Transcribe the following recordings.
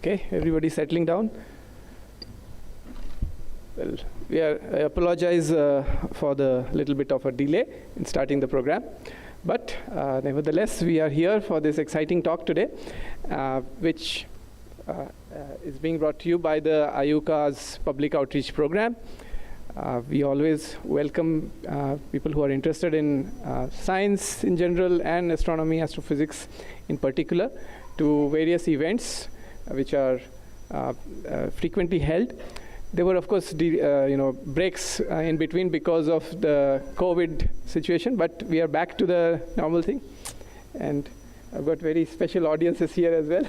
Okay, everybody settling down? Well, I apologize for the little bit of a delay in starting the program. But nevertheless, we are here for this exciting talk today, which is being brought to you by the IUCAA's Public Outreach Program. We always welcome people who are interested in science in general and astronomy, astrophysics in particular, to various events which are frequently held. There were, of course, breaks in between because of the COVID situation, but we are back to the normal thing. And I've got very special audiences here as well.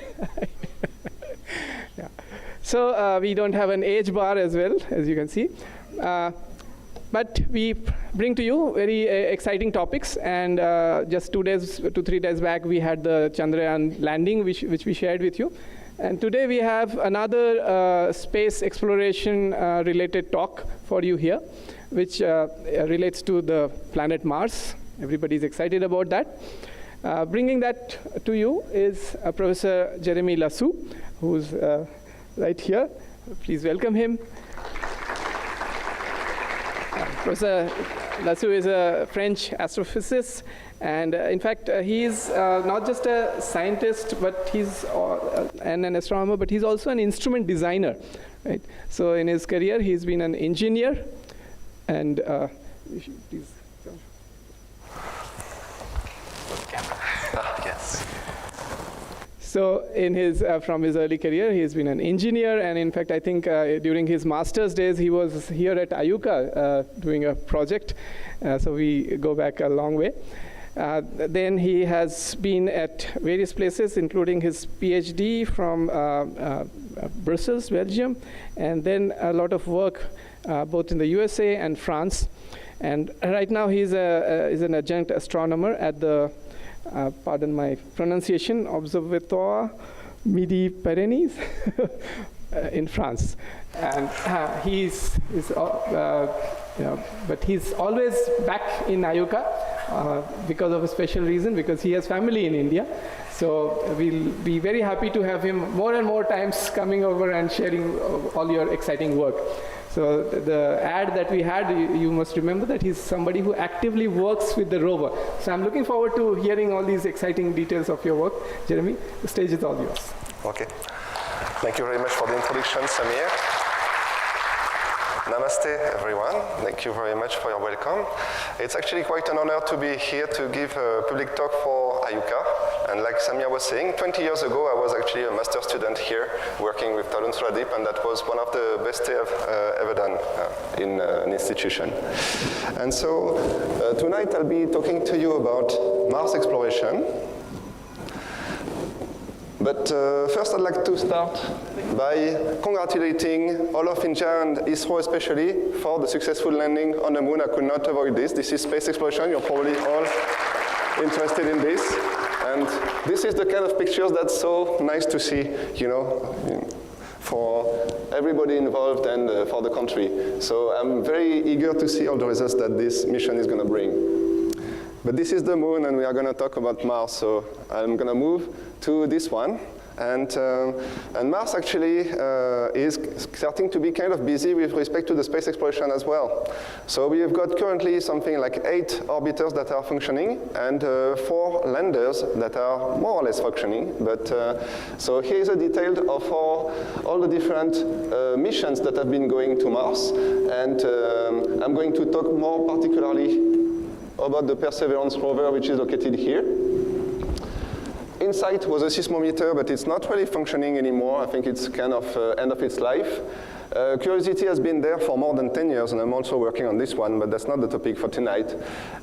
Yeah. So we don't have an age bar as well, as you can see. But we bring to you very exciting topics. And just 2 to 3 days back, we had the Chandrayaan landing, which we shared with you. And today we have another space exploration related talk for you here, which relates to the planet Mars. Everybody's excited about that. Bringing that to you is Professor Jeremie Lasue, who's right here. Please welcome him. Professor Lasue is a French astrophysicist. And in fact, he's not just a scientist, but he's and an astronomer, but he's also an instrument designer, right? So in his career, he's been an engineer, and please. Yes. So in his from his early career, he's been an engineer, and in fact, I think during his master's days, he was here at IUCAA doing a project. So we go back a long way. Then he has been at various places, including his PhD from Brussels, Belgium, and then a lot of work both in the USA and France. And right now he's an adjunct astronomer at the, pardon my pronunciation, Observatoire Midi-Pyrenees in France. And but he's always back in IUCAA because of a special reason, because he has family in India. So we'll be very happy to have him more and more times coming over and sharing all your exciting work. So the ad that we had, you must remember that he's somebody who actively works with the rover. So I'm looking forward to hearing all these exciting details of your work. Jeremie, the stage is all yours. Okay. Thank you very much for the introduction, Samir. Namaste, everyone. Thank you very much for your welcome. It's actually quite an honor to be here to give a public talk for IUCAA. And like Samir was saying, 20 years ago, I was actually a master student here working with Tarun Suradeep, and that was one of the best days I've ever done in an institution. And so tonight I'll be talking to you about Mars exploration. But first I'd like to start by congratulating all of India and ISRO especially for the successful landing on the moon. I could not avoid this. This is space exploration. You're probably all interested in this. And this is the kind of pictures that's so nice to see, you know, for everybody involved and for the country. So I'm very eager to see all the results that this mission is going to bring. But this is the moon, and we are going to talk about Mars. So I'm going to move to this one. And Mars actually is starting to be kind of busy with respect to the space exploration as well. So we have got currently something like 8 orbiters that are functioning and 4 landers that are more or less functioning. But so here is a detail of all the different missions that have been going to Mars. And I'm going to talk more particularly about the Perseverance rover, which is located here. InSight was a seismometer, but it's not really functioning anymore. I think it's kind of end of its life. Curiosity has been there for more than 10 years, and I'm also working on this one, but that's not the topic for tonight.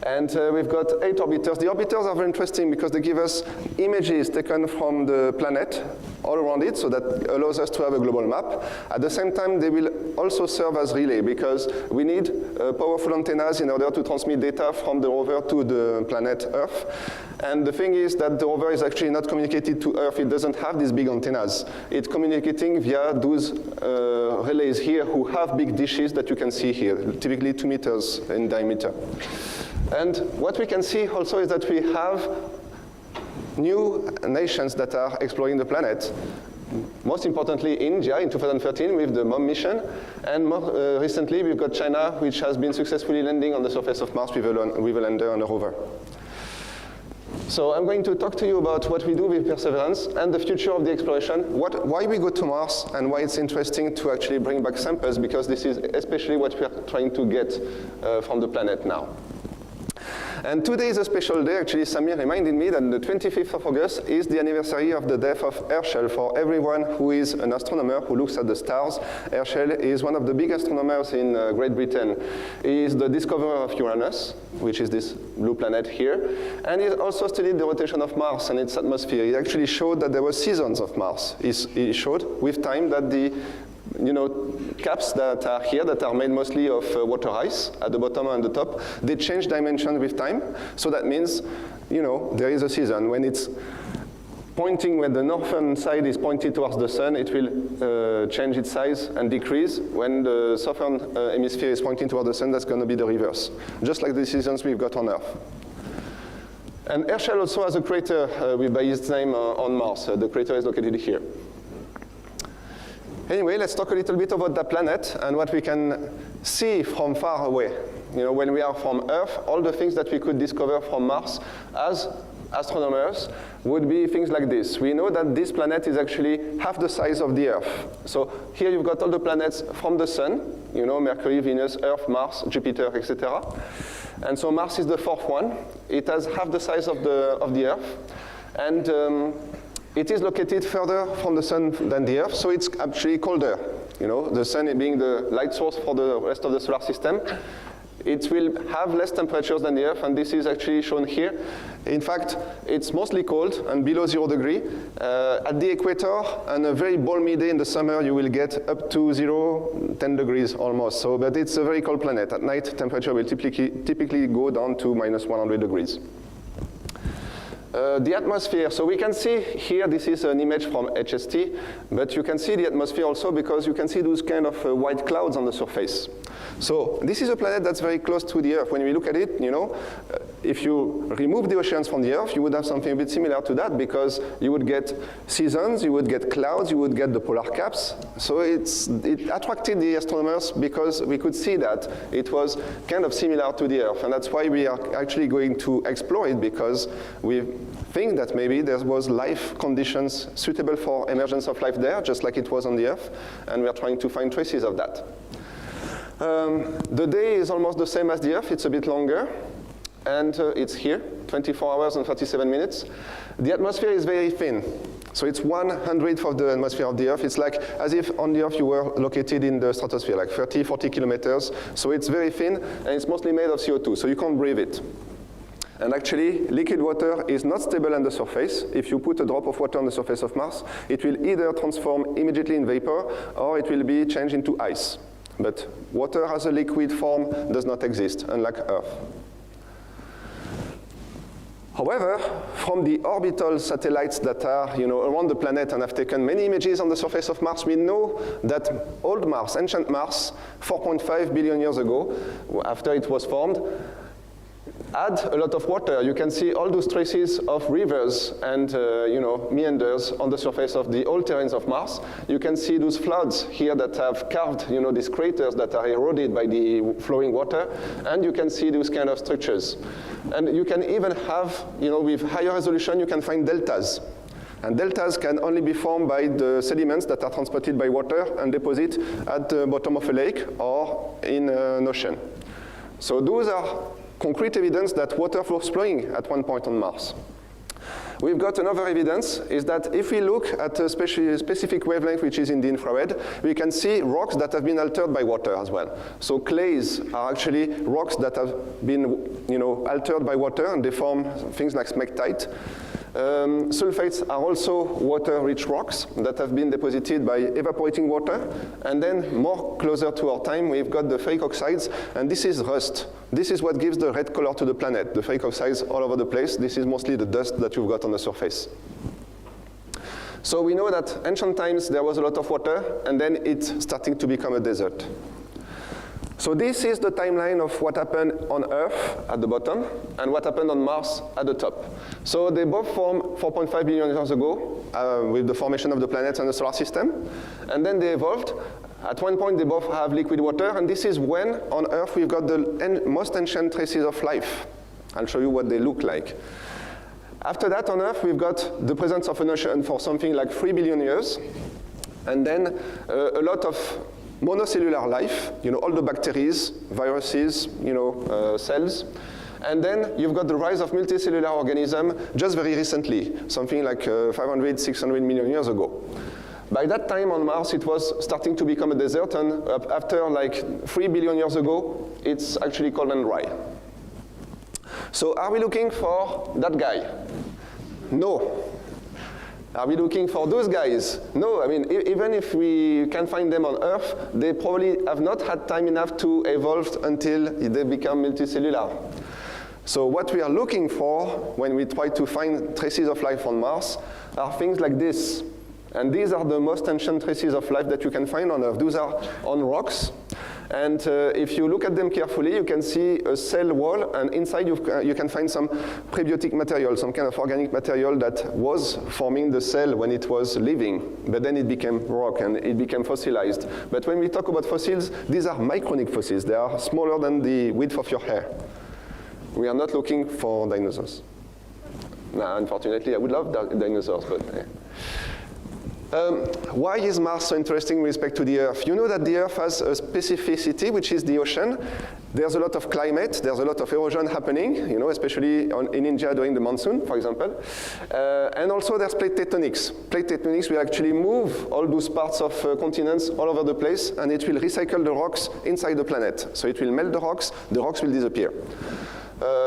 And we've got 8 orbiters. The orbiters are very interesting because they give us images taken from the planet all around it, so that allows us to have a global map. At the same time, they will also serve as relay, because we need powerful antennas in order to transmit data from the rover to the planet Earth. And the thing is that the rover is actually not communicated to Earth. It doesn't have these big antennas. It's communicating via those relays here who have big dishes that you can see here, typically 2 meters in diameter. And what we can see also is that we have new nations that are exploring the planet. most importantly India in 2013 with the MOM mission, and more recently we've got China, which has been successfully landing on the surface of Mars with a lander and a rover. So I'm going to talk to you about what we do with Perseverance and the future of the exploration, why we go to Mars, and why it's interesting to actually bring back samples, because this is especially what we are trying to get from the planet now. And today is a special day. Actually, Samir reminded me that the 25th of August is the anniversary of the death of Herschel. For everyone who is an astronomer who looks at the stars, Herschel is one of the big astronomers in Great Britain. He is the discoverer of Uranus, which is this blue planet here, and he also studied the rotation of Mars and its atmosphere. He actually showed that there were seasons of Mars. He showed with time that the caps that are here, that are made mostly of water ice at the bottom and the top, they change dimension with time. So that means, there is a season. When it's pointing, when the northern side is pointed towards the sun, it will change its size and decrease. When the southern hemisphere is pointing towards the sun, that's going to be the reverse, just like the seasons we've got on Earth. And Herschel also has a crater by his name on Mars. The crater is located here. Anyway, let's talk a little bit about the planet and what we can see from far away. When we are from Earth, all the things that we could discover from Mars as astronomers would be things like this. We know that this planet is actually half the size of the Earth. So here you've got all the planets from the Sun, Mercury, Venus, Earth, Mars, Jupiter, etc. And so Mars is the fourth one. It has half the size of the Earth. And it is located further from the Sun than the Earth, so it's actually colder. The Sun being the light source for the rest of the solar system. It will have less temperatures than the Earth, and this is actually shown here. In fact, it's mostly cold and below 0 degree. At the equator, and a very balmy day in the summer, you will get up to 10 degrees almost. But it's a very cold planet. At night, temperature will typically go down to minus 100 degrees. The atmosphere, so we can see here, this is an image from HST, but you can see the atmosphere also because you can see those kind of white clouds on the surface. So this is a planet that's very close to the Earth. When we look at it, if you remove the oceans from the Earth, you would have something a bit similar to that, because you would get seasons, you would get clouds, you would get the polar caps. So it attracted the astronomers because we could see that it was kind of similar to the Earth. And that's why we are actually going to explore it, because we think that maybe there was life conditions suitable for emergence of life there, just like it was on the Earth, and we are trying to find traces of that. The day is almost the same as the Earth, it's a bit longer, and it's here, 24 hours and 37 minutes. The atmosphere is very thin, so it's 1/100th of the atmosphere of the Earth. It's like as if on the Earth you were located in the stratosphere, like 30, 40 kilometers. So it's very thin, and it's mostly made of CO2, so you can't breathe it. And actually, liquid water is not stable on the surface. If you put a drop of water on the surface of Mars, it will either transform immediately in vapor, or it will be changed into ice. But water as a liquid form does not exist, unlike Earth. However, from the orbital satellites that are around the planet and have taken many images on the surface of Mars, we know that old Mars, ancient Mars, 4.5 billion years ago, after it was formed, had a lot of water. You can see all those traces of rivers and meanders on the surface of the old terrains of Mars. You can see those floods here that have carved these craters that are eroded by the flowing water, and you can see those kind of structures. And you can even have, with higher resolution, you can find deltas. And deltas can only be formed by the sediments that are transported by water and deposited at the bottom of a lake or in an ocean. So those are concrete evidence that water was flowing at one point on Mars. We've got another evidence, is that if we look at a specific wavelength, which is in the infrared, we can see rocks that have been altered by water as well. So clays are actually rocks that have been altered by water, and they form things like smectite. Sulfates are also water-rich rocks that have been deposited by evaporating water. And then more closer to our time, we've got the ferric oxides, and this is rust. This is what gives the red color to the planet. The ferric oxides all over the place. This is mostly the dust that you've got on the surface. So we know that ancient times there was a lot of water, and then it's starting to become a desert. So this is the timeline of what happened on Earth at the bottom and what happened on Mars at the top. So they both formed 4.5 billion years ago with the formation of the planets and the solar system. And then they evolved. At one point, they both have liquid water. And this is when, on Earth, we've got the most ancient traces of life. I'll show you what they look like. After that, on Earth, we've got the presence of an ocean for something like 3 billion years. And then a lot of monocellular life, all the bacteria, viruses, cells. And then you've got the rise of multicellular organism just very recently, something like 500, 600 million years ago. By that time on Mars, it was starting to become a desert, and after like 3 billion years ago, it's actually cold and dry. So are we looking for that guy? No. Are we looking for those guys? No, I mean, even if we can find them on Earth, they probably have not had time enough to evolve until they become multicellular. So what we are looking for when we try to find traces of life on Mars are things like this. And these are the most ancient traces of life that you can find on Earth. Those are on rocks. And if you look at them carefully, you can see a cell wall, and inside you can find some prebiotic material, some kind of organic material that was forming the cell when it was living, but then it became rock and it became fossilized. But when we talk about fossils, these are micronic fossils. They are smaller than the width of your hair. We are not looking for dinosaurs. Nah, unfortunately, I would love dinosaurs, but why is Mars so interesting with respect to the Earth? You know that the Earth has a specificity, which is the ocean. There's a lot of climate, there's a lot of erosion happening, especially in India during the monsoon, for example. And also there's plate tectonics. Plate tectonics will actually move all those parts of continents all over the place, and it will recycle the rocks inside the planet. So it will melt the rocks will disappear.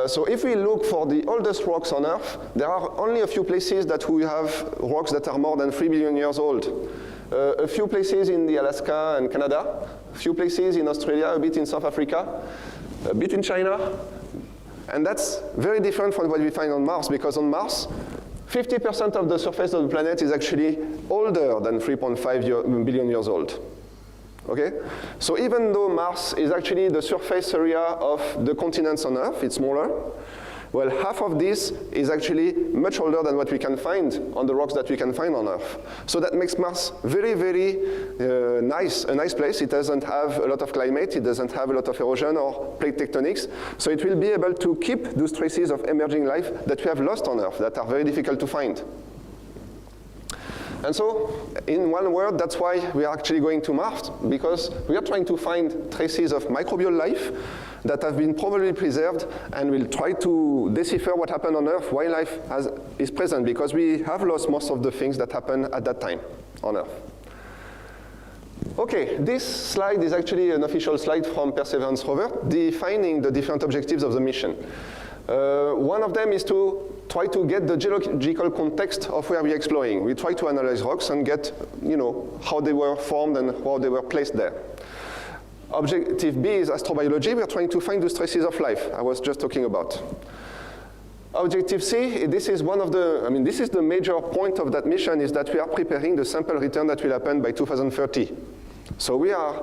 So if we look for the oldest rocks on Earth, there are only a few places that we have rocks that are more than 3 billion years old. A few places in the Alaska and Canada, a few places in Australia, a bit in South Africa, a bit in China. And that's very different from what we find on Mars, because on Mars, 50% of the surface of the planet is actually older than 3.5 billion years old. Okay? So even though Mars is actually the surface area of the continents on Earth, it's smaller, well, half of this is actually much older than what we can find on the rocks that we can find on Earth. So that makes Mars very, very a nice place. It doesn't have a lot of climate, it doesn't have a lot of erosion or plate tectonics, so it will be able to keep those traces of emerging life that we have lost on Earth, that are very difficult to find. And so, in one word, that's why we are actually going to Mars, because we are trying to find traces of microbial life that have been probably preserved, and we'll try to decipher what happened on Earth, why life is present, because we have lost most of the things that happened at that time on Earth. Okay, this slide is actually an official slide from Perseverance rover defining the different objectives of the mission. One of them is to try to get the geological context of where we're exploring. We try to analyze rocks and get, how they were formed and how they were placed there. Objective B is astrobiology. We're trying to find those traces of life I was just talking about. Objective C, this is this is the major point of that mission, is that we are preparing the sample return that will happen by 2030. So we are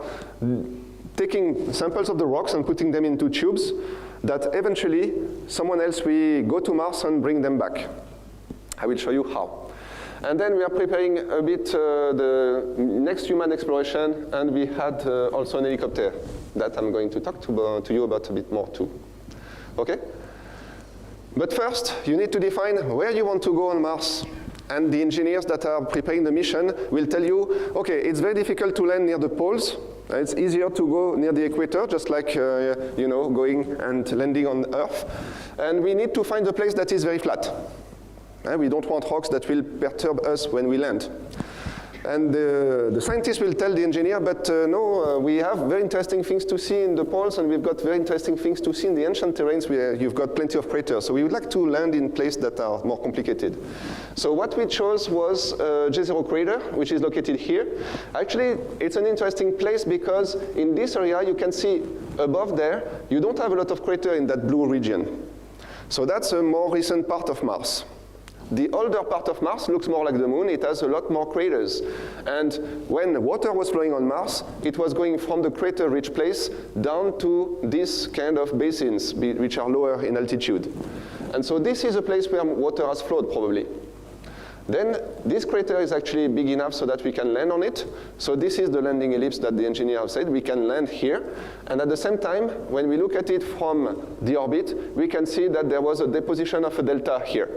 taking samples of the rocks and putting them into tubes that eventually someone else will go to Mars and bring them back. I will show you how. And then we are preparing a bit the next human exploration, and we had also an helicopter that I'm going to talk to you about a bit more too. Okay? But first, you need to define where you want to go on Mars. And the engineers that are preparing the mission will tell you, okay, it's very difficult to land near the poles. It's easier to go near the equator, just like going and landing on Earth. And we need to find a place that is very flat. We don't want rocks that will perturb us when we land. And the scientists will tell the engineer, but no, we have very interesting things to see in the poles, and we've got very interesting things to see in the ancient terrains where you've got plenty of craters. So we would like to land in places that are more complicated. So what we chose was Json Crater, which is located here. Actually, it's an interesting place because in this area, you can see above there, you don't have a lot of crater in that blue region. So that's a more recent part of Mars. the older part of Mars looks more like the moon. It has a lot more craters. And when water was flowing on Mars, it was going from the crater-rich place down to these kind of basins, which are lower in altitude. And so this is a place where water has flowed, probably. Then this crater is actually big enough so that we can land on it. So this is the landing ellipse that the engineer have said. We can land here. And at the same time, when we look at it from the orbit, we can see that there was a deposition of a delta here.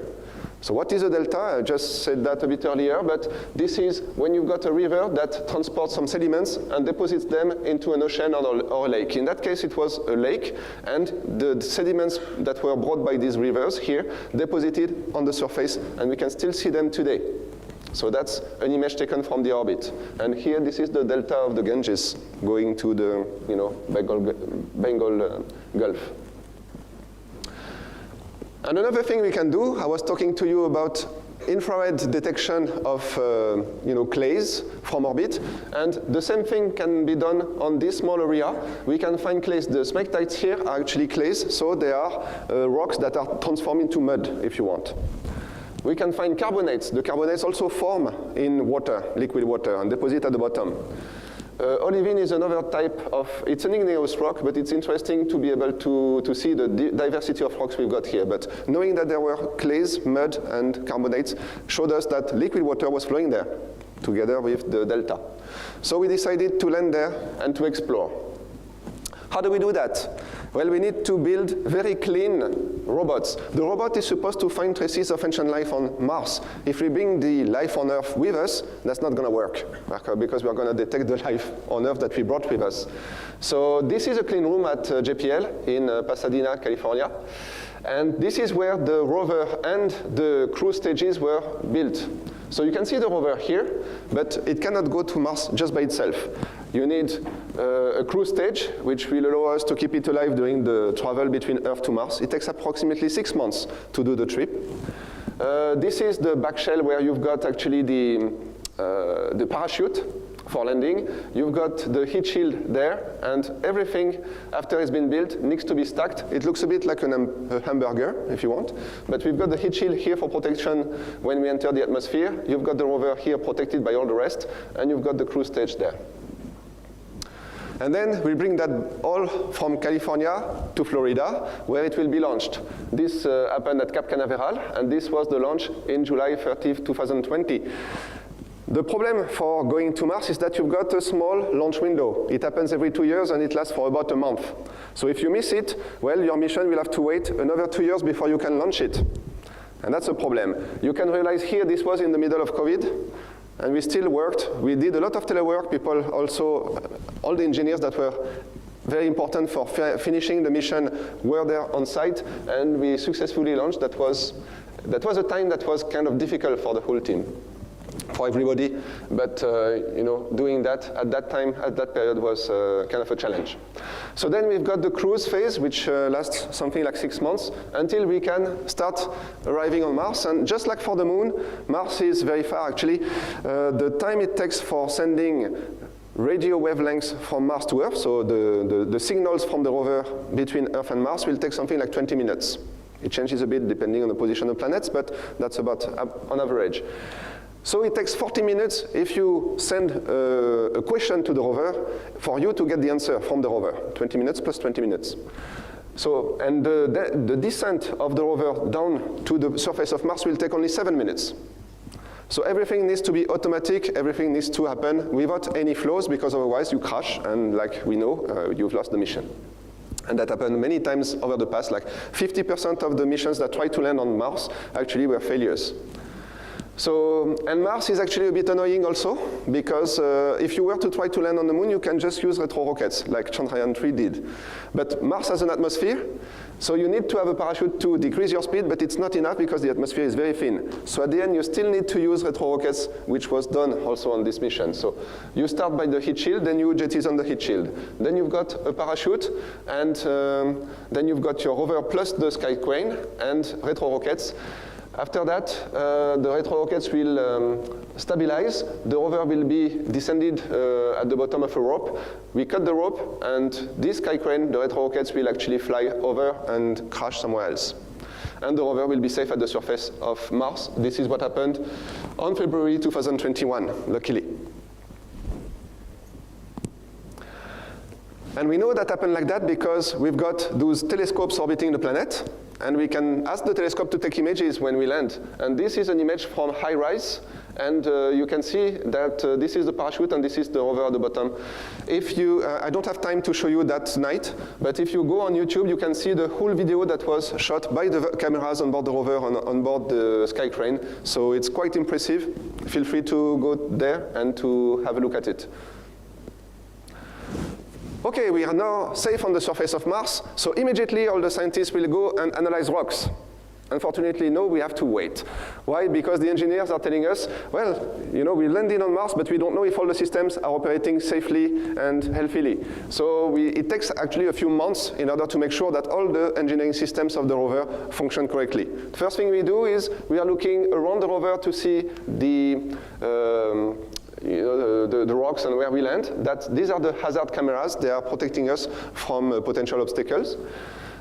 So what is a delta? I just said that a bit earlier, but this is when you've got a river that transports some sediments and deposits them into an ocean or a lake. In that case, it was a lake, and the sediments that were brought by these rivers here deposited on the surface, and we can still see them today. So that's an image taken from the orbit. And here, this is the delta of the Ganges going to the Bengal Gulf. And another thing we can do, I was talking to you about infrared detection of clays from orbit, and the same thing can be done on this small area. We can find clays. The smectites here are actually clays, so they are rocks that are transformed into mud, if you want. We can find carbonates. The carbonates also form in water, liquid water, and deposit at the bottom. Olivine is another type of, it's an igneous rock, but it's interesting to be able to see the diversity of rocks we've got here. But knowing that there were clays, mud, and carbonates showed us that liquid water was flowing there, together with the delta. So we decided to land there and to explore. How do we do that? Well, we need to build very clean robots. The robot is supposed to find traces of ancient life on Mars. If we bring the life on Earth with us, that's not going to work, because we're going to detect the life on Earth that we brought with us. So this is a clean room at JPL in Pasadena, California. And this is where the rover and the crew stages were built. So you can see the rover here, but it cannot go to Mars just by itself. You need a crew stage, which will allow us to keep it alive during the travel between Earth to Mars. It takes approximately 6 months to do the trip. This is the back shell where you've got actually the parachute for landing. You've got the heat shield there, and everything after it's been built needs to be stacked. It looks a bit like a hamburger, if you want, but we've got the heat shield here for protection when we enter the atmosphere. You've got the rover here protected by all the rest, and you've got the crew stage there. And then we bring that all from California to Florida, where it will be launched. This happened at Cap Canaveral, and this was the launch in July 30th, 2020. The problem for going to Mars is that you've got a small launch window. It happens every 2 years, and it lasts for about a month. So if you miss it, well, your mission will have to wait another 2 years before you can launch it. And that's a problem. You can realize here this was in the middle of COVID, and we still worked. We did a lot of telework. People also, all the engineers that were very important for finishing the mission were there on site, and we successfully launched. That was a time that was kind of difficult for the whole team, for everybody, but doing that at that time, at that period, was kind of a challenge. So then we've got the cruise phase, which lasts something like 6 months, until we can start arriving on Mars. And just like for the moon, Mars is very far, actually. The time it takes for sending radio wavelengths from Mars to Earth, so the signals from the rover between Earth and Mars will take something like 20 minutes. It changes a bit depending on the position of planets, but that's about on average. So it takes 40 minutes if you send a question to the rover for you to get the answer from the rover. 20 minutes plus 20 minutes. So, and the descent of the rover down to the surface of Mars will take only 7 minutes. So everything needs to be automatic, everything needs to happen without any flaws, because otherwise you crash, and like we know, you've lost the mission. And that happened many times over the past. Like 50% of the missions that tried to land on Mars actually were failures. So, and Mars is actually a bit annoying also, because if you were to try to land on the moon, you can just use retro rockets, like Chandrayaan-3 did. But Mars has an atmosphere, so you need to have a parachute to decrease your speed, but it's not enough because the atmosphere is very thin. So at the end, you still need to use retro rockets, which was done also on this mission. So you start by the heat shield, then you jettison the heat shield. Then you've got a parachute, and then you've got your rover plus the sky crane and retro rockets. After that, the retro rockets will stabilize. The rover will be descended at the bottom of a rope. We cut the rope, and this sky crane, the retro rockets, will actually fly over and crash somewhere else. and the rover will be safe at the surface of Mars. This is what happened on February 2021, luckily. And we know that happened like that because we've got those telescopes orbiting the planet, and we can ask the telescope to take images when we land. And this is an image from high rise, and you can see that this is the parachute and this is the rover at the bottom. If you, I don't have time to show you that tonight, but if you go on YouTube, you can see the whole video that was shot by the cameras on board the rover on board the Sky Crane. So it's quite impressive. Feel free to go there and to have a look at it. Okay, we are now safe on the surface of Mars, so immediately all the scientists will go and analyze rocks. Unfortunately, no, we have to wait. Why? Because the engineers are telling us, well, you know, we landed on Mars, but we don't know if all the systems are operating safely and healthily. So it takes actually a few months in order to make sure that all the engineering systems of the rover function correctly. The first thing we do is we are looking around the rover to see the the rocks and where we land. These are the hazard cameras. They are protecting us from potential obstacles.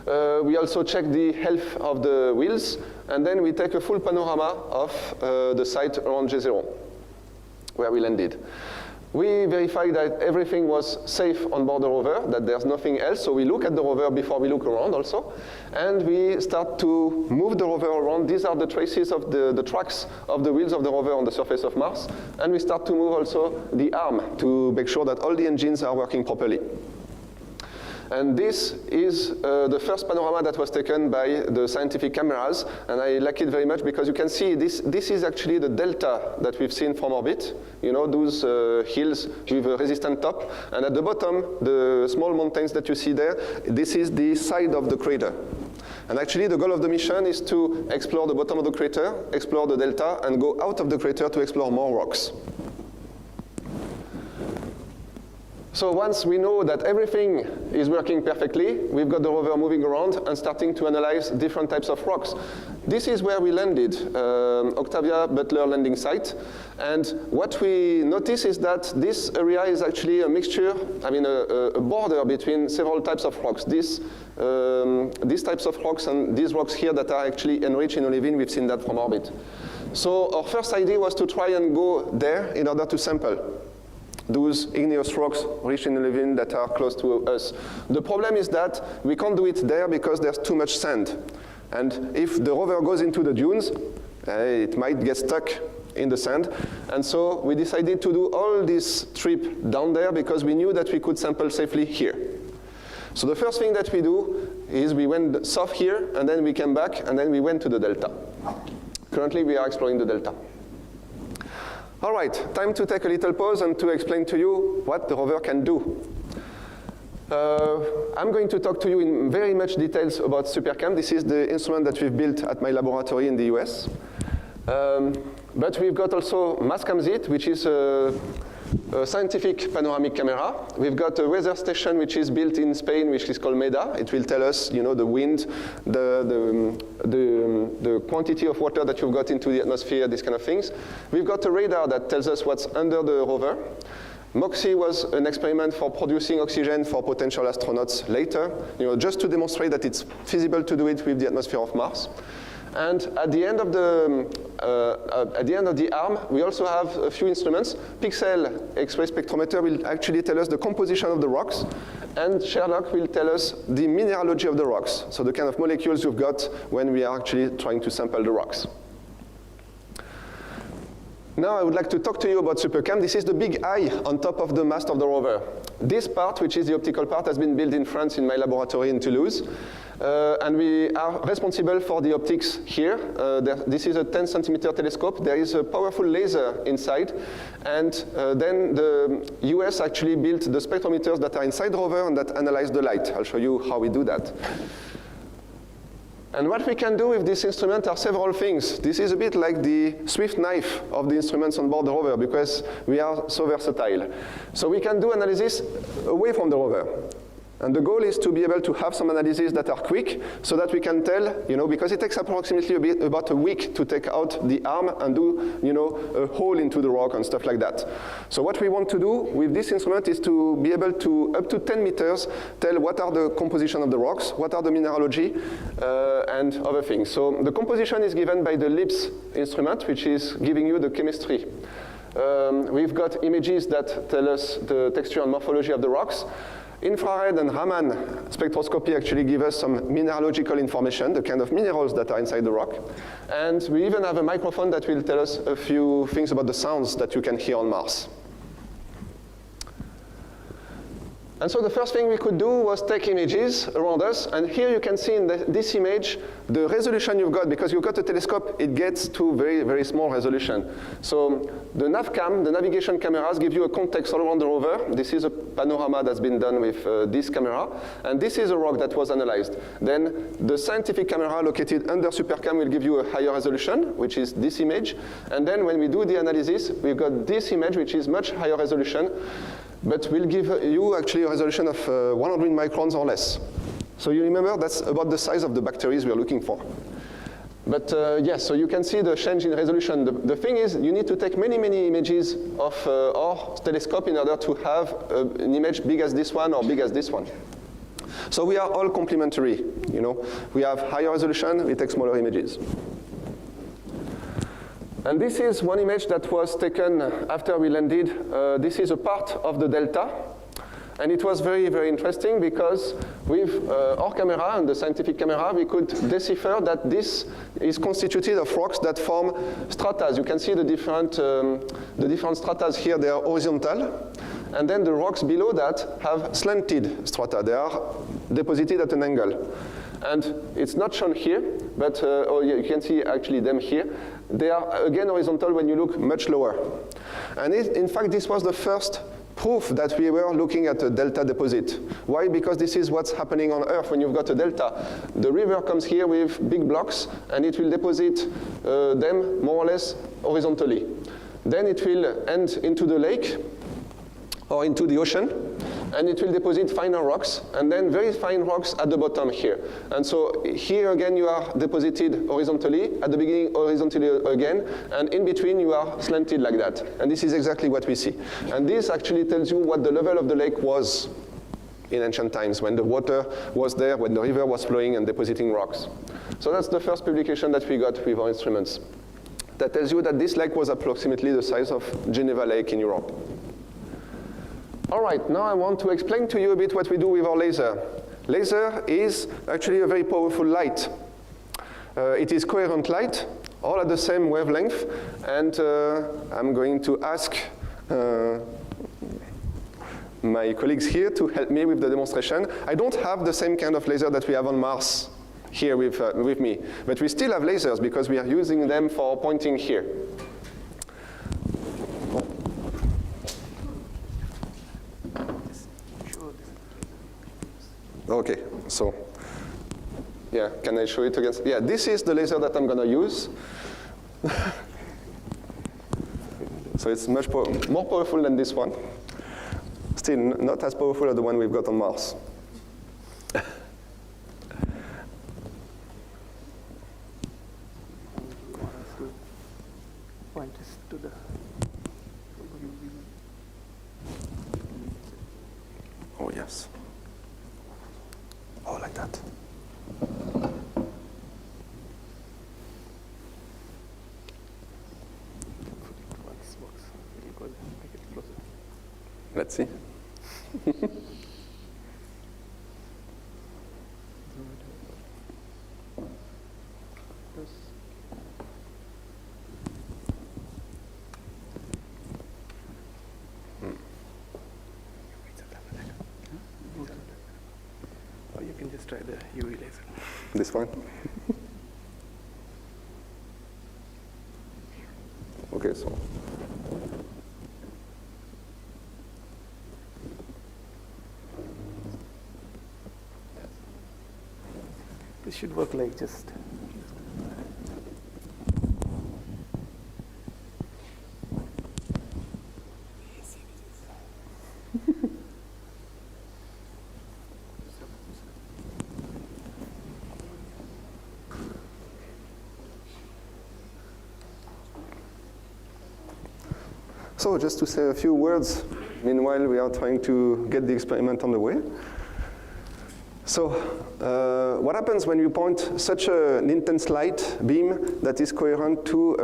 We also check the health of the wheels, and then we take a full panorama of the site around J0, where we landed. We verify that everything was safe on board the rover, that there's nothing else, so we look at the rover before we look around also, and we start to move the rover around. These are the traces of the tracks of the wheels of the rover on the surface of Mars, and we start to move also the arm to make sure that all the engines are working properly. And this is the first panorama that was taken by the scientific cameras, and I like it very much because you can see this is actually the delta that we've seen from orbit. You know, those hills with a resistant top, and at the bottom, the small mountains that you see there, this is the side of the crater. And actually, the goal of the mission is to explore the bottom of the crater, explore the delta, and go out of the crater to explore more rocks. So once we know that everything is working perfectly, we've got the rover moving around and starting to analyze different types of rocks. This is where we landed, Octavia Butler landing site. And what we notice is that this area is actually a mixture, I mean a border between several types of rocks. These types of rocks and these rocks here that are actually enriched in olivine, we've seen that from orbit. So our first idea was to try and go there in order to sample those igneous rocks rich in olivine that are close to us. The problem is that we can't do it there because there's too much sand. And if the rover goes into the dunes, it might get stuck in the sand. And so we decided to do all this trip down there because we knew that we could sample safely here. So the first thing that we do is we went south here, and then we came back, and then we went to the delta. Currently, we are exploring the delta. All right, time to take a little pause and to explain to you what the rover can do. I'm going to talk to you in very much details about Supercam. This is the instrument that we've built at my laboratory in the US. But we've got also MASCAMZIT, which is a scientific panoramic camera. We've got a weather station which is built in Spain, which is called MEDA. It will tell us, you know, the wind, the quantity of water that you've got into the atmosphere, these kind of things. We've got a radar that tells us what's under the rover. MOXIE was an experiment for producing oxygen for potential astronauts later, you know, just to demonstrate that it's feasible to do it with the atmosphere of Mars. And at the end of the arm, we also have a few instruments. Pixel X-ray spectrometer will actually tell us the composition of the rocks, and Sherlock will tell us the mineralogy of the rocks, so the kind of molecules you've got when we are actually trying to sample the rocks. Now I would like to talk to you about Supercam. This is the big eye on top of the mast of the rover. This part, which is the optical part, has been built in France in my laboratory in Toulouse. And we are responsible for the optics here. This is a 10-centimeter telescope. There is a powerful laser inside. And then the US actually built the spectrometers that are inside the rover and that analyze the light. I'll show you how we do that. And what we can do with this instrument are several things. This is a bit like the Swift knife of the instruments on board the rover because we are so versatile. So we can do analysis away from the rover. And the goal is to be able to have some analyses that are quick so that we can tell, because it takes approximately about a week to take out the arm and do, a hole into the rock and stuff like that. So what we want to do with this instrument is to be able to, up to 10 meters, tell what are the composition of the rocks, what are the mineralogy, and other things. So the composition is given by the LIPS instrument, which is giving you the chemistry. We've got images that tell us the texture and morphology of the rocks. Infrared and Raman Spectroscopy actually give us some mineralogical information, the kind of minerals that are inside the rock. And we even have a microphone that will tell us a few things about the sounds that you can hear on Mars. And so the first thing we could do was take images around us, and here you can see in this image the resolution you've got. Because you've got a telescope, it gets to very, very small resolution. So the NavCam, the navigation cameras, give you a context all around the rover. This is a panorama that's been done with this camera, and this is a rock that was analyzed. Then the scientific camera located under Supercam will give you a higher resolution, which is this image. And then when we do the analysis, we've got this image, which is much higher resolution, but will give you actually a resolution of 100 microns or less. So you remember that's about the size of the bacteria we are looking for. But yes, so you can see the change in resolution. The thing is, you need to take many, many images of our telescope in order to have an image big as this one or big as this one. So we are all complementary. We have higher resolution, we take smaller images. And this is one image that was taken after we landed. This is a part of the delta. And it was very, very interesting because with our camera and the scientific camera, we could decipher that this is constituted of rocks that form stratas. You can see the different stratas here. They are horizontal. And then the rocks below that have slanted strata. They are deposited at an angle. And it's not shown here, but you can see actually them here. They are again horizontal when you look much lower. And in fact, this was the first proof that we were looking at a delta deposit. Why? Because this is what's happening on Earth when you've got a delta. The river comes here with big blocks, and it will deposit them more or less horizontally. Then it will end into the lake or into the ocean, and it will deposit finer rocks, and then very fine rocks at the bottom here. And so here again you are deposited horizontally, at the beginning horizontally again, and in between you are slanted like that. And this is exactly what we see. And this actually tells you what the level of the lake was in ancient times, when the water was there, when the river was flowing and depositing rocks. So that's the first publication that we got with our instruments. That tells you that this lake was approximately the size of Geneva Lake in Europe. All right, now I want to explain to you a bit what we do with our laser. Laser is actually a very powerful light. It is coherent light, all at the same wavelength, and I'm going to ask my colleagues here to help me with the demonstration. I don't have the same kind of laser that we have on Mars here with me, but we still have lasers because we are using them for pointing here. Okay, so, yeah, can I show it again? Yeah, this is the laser that I'm going to use. So it's much more powerful than this one. Still not as powerful as the one we've got on Mars. Oh, yes. Oh, like that. Let's see. Or you can just try the UV laser. This one? Okay, so. This should work like just. So just to say a few words, meanwhile we are trying to get the experiment on the way. So what happens when you point such an intense light beam that is coherent to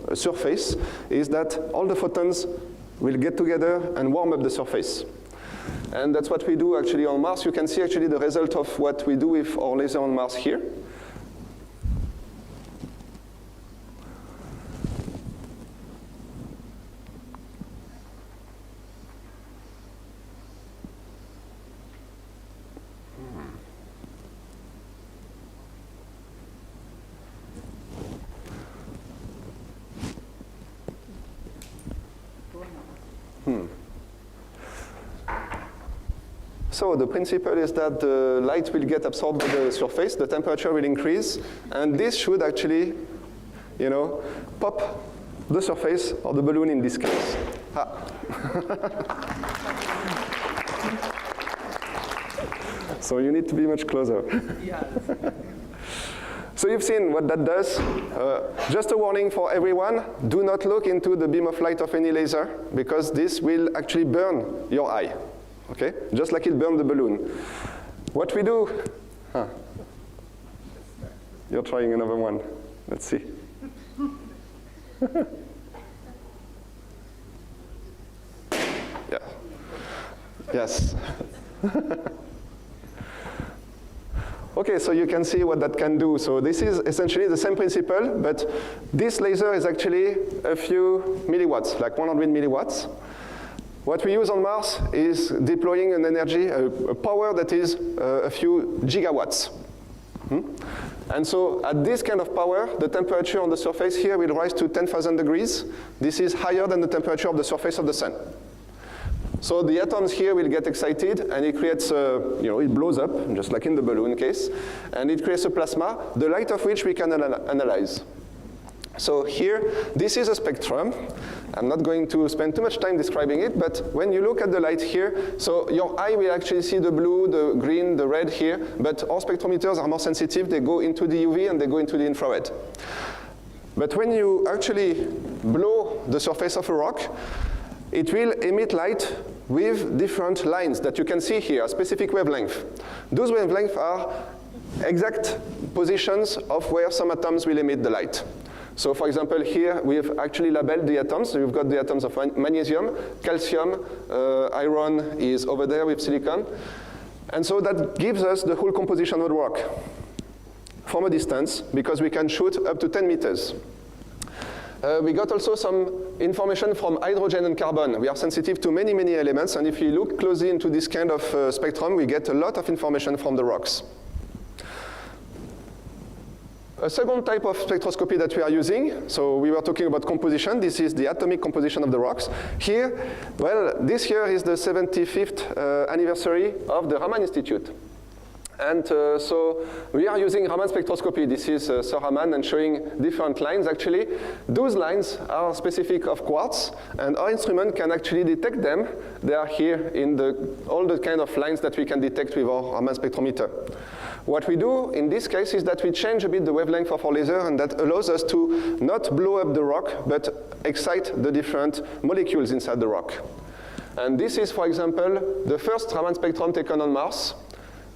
a surface is that all the photons will get together and warm up the surface. And that's what we do actually on Mars. You can see actually the result of what we do with our laser on Mars here. So the principle is that the light will get absorbed by the surface, the temperature will increase, and this should actually, pop the surface of the balloon in this case. So you need to be much closer. So you've seen what that does. Just a warning for everyone, do not look into the beam of light of any laser, because this will actually burn your eye. Okay, just like it burned the balloon. What we do, you're trying another one. Let's see. Yeah. Yes. Okay, so you can see what that can do. So this is essentially the same principle, but this laser is actually a few milliwatts, like 100 milliwatts. What we use on Mars is deploying an energy, a power that is a few gigawatts. And so at this kind of power, the temperature on the surface here will rise to 10,000 degrees. This is higher than the temperature of the surface of the sun. So the atoms here will get excited, and it creates, it blows up, just like in the balloon case, and it creates a plasma, the light of which we can analyze. So here, this is a spectrum. I'm not going to spend too much time describing it, but when you look at the light here, so your eye will actually see the blue, the green, the red here, but our spectrometers are more sensitive. They go into the UV and they go into the infrared. But when you actually blow the surface of a rock, it will emit light with different lines that you can see here, a specific wavelength. Those wavelengths are exact positions of where some atoms will emit the light. So for example, here we have actually labeled the atoms. So you've got the atoms of magnesium, calcium, iron is over there with silicon. And so that gives us the whole composition of the rock from a distance, because we can shoot up to 10 meters. We got also some information from hydrogen and carbon. We are sensitive to many, many elements, and if you look closely into this kind of spectrum, we get a lot of information from the rocks. A second type of spectroscopy that we are using, so we were talking about composition. This is the atomic composition of the rocks. Here, well, this year is the 75th anniversary of the Raman Institute. And so we are using Raman Spectroscopy. This is Sir Raman, and showing different lines actually. Those lines are specific of quartz, and our instrument can actually detect them. They are here in all the kind of lines that we can detect with our Raman spectrometer. What we do in this case is that we change a bit the wavelength of our laser, and that allows us to not blow up the rock, but excite the different molecules inside the rock. And this is, for example, the first Raman spectrum taken on Mars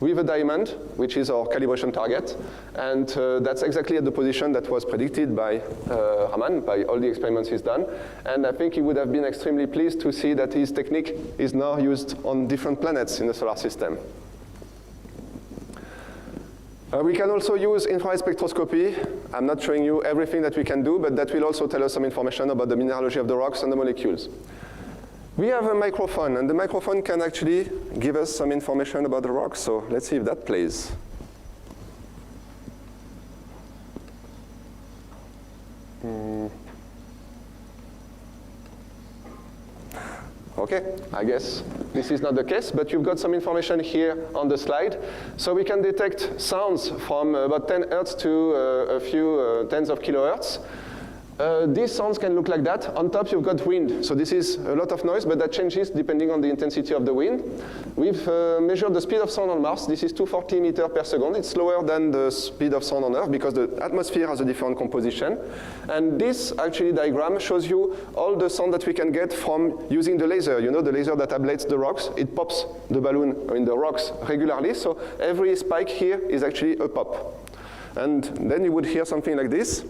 with a diamond, which is our calibration target. And that's exactly at the position that was predicted by Raman, by all the experiments he's done. And I think he would have been extremely pleased to see that his technique is now used on different planets in the solar system. We can also use infrared spectroscopy. I'm not showing you everything that we can do, but that will also tell us some information about the mineralogy of the rocks and the molecules. We have a microphone, and the microphone can actually give us some information about the rocks, so let's see if that plays. Okay, I guess this is not the case, but you've got some information here on the slide. So we can detect sounds from about 10 hertz to a few tens of kilohertz. These sounds can look like that. On top, you've got wind. So this is a lot of noise, but that changes depending on the intensity of the wind. We've measured the speed of sound on Mars. This is 240 meters per second. It's slower than the speed of sound on Earth because the atmosphere has a different composition. And this actually diagram shows you all the sound that we can get from using the laser. You know, the laser that ablates the rocks. It pops the balloon, I mean the rocks regularly. So every spike here is actually a pop. And then you would hear something like this.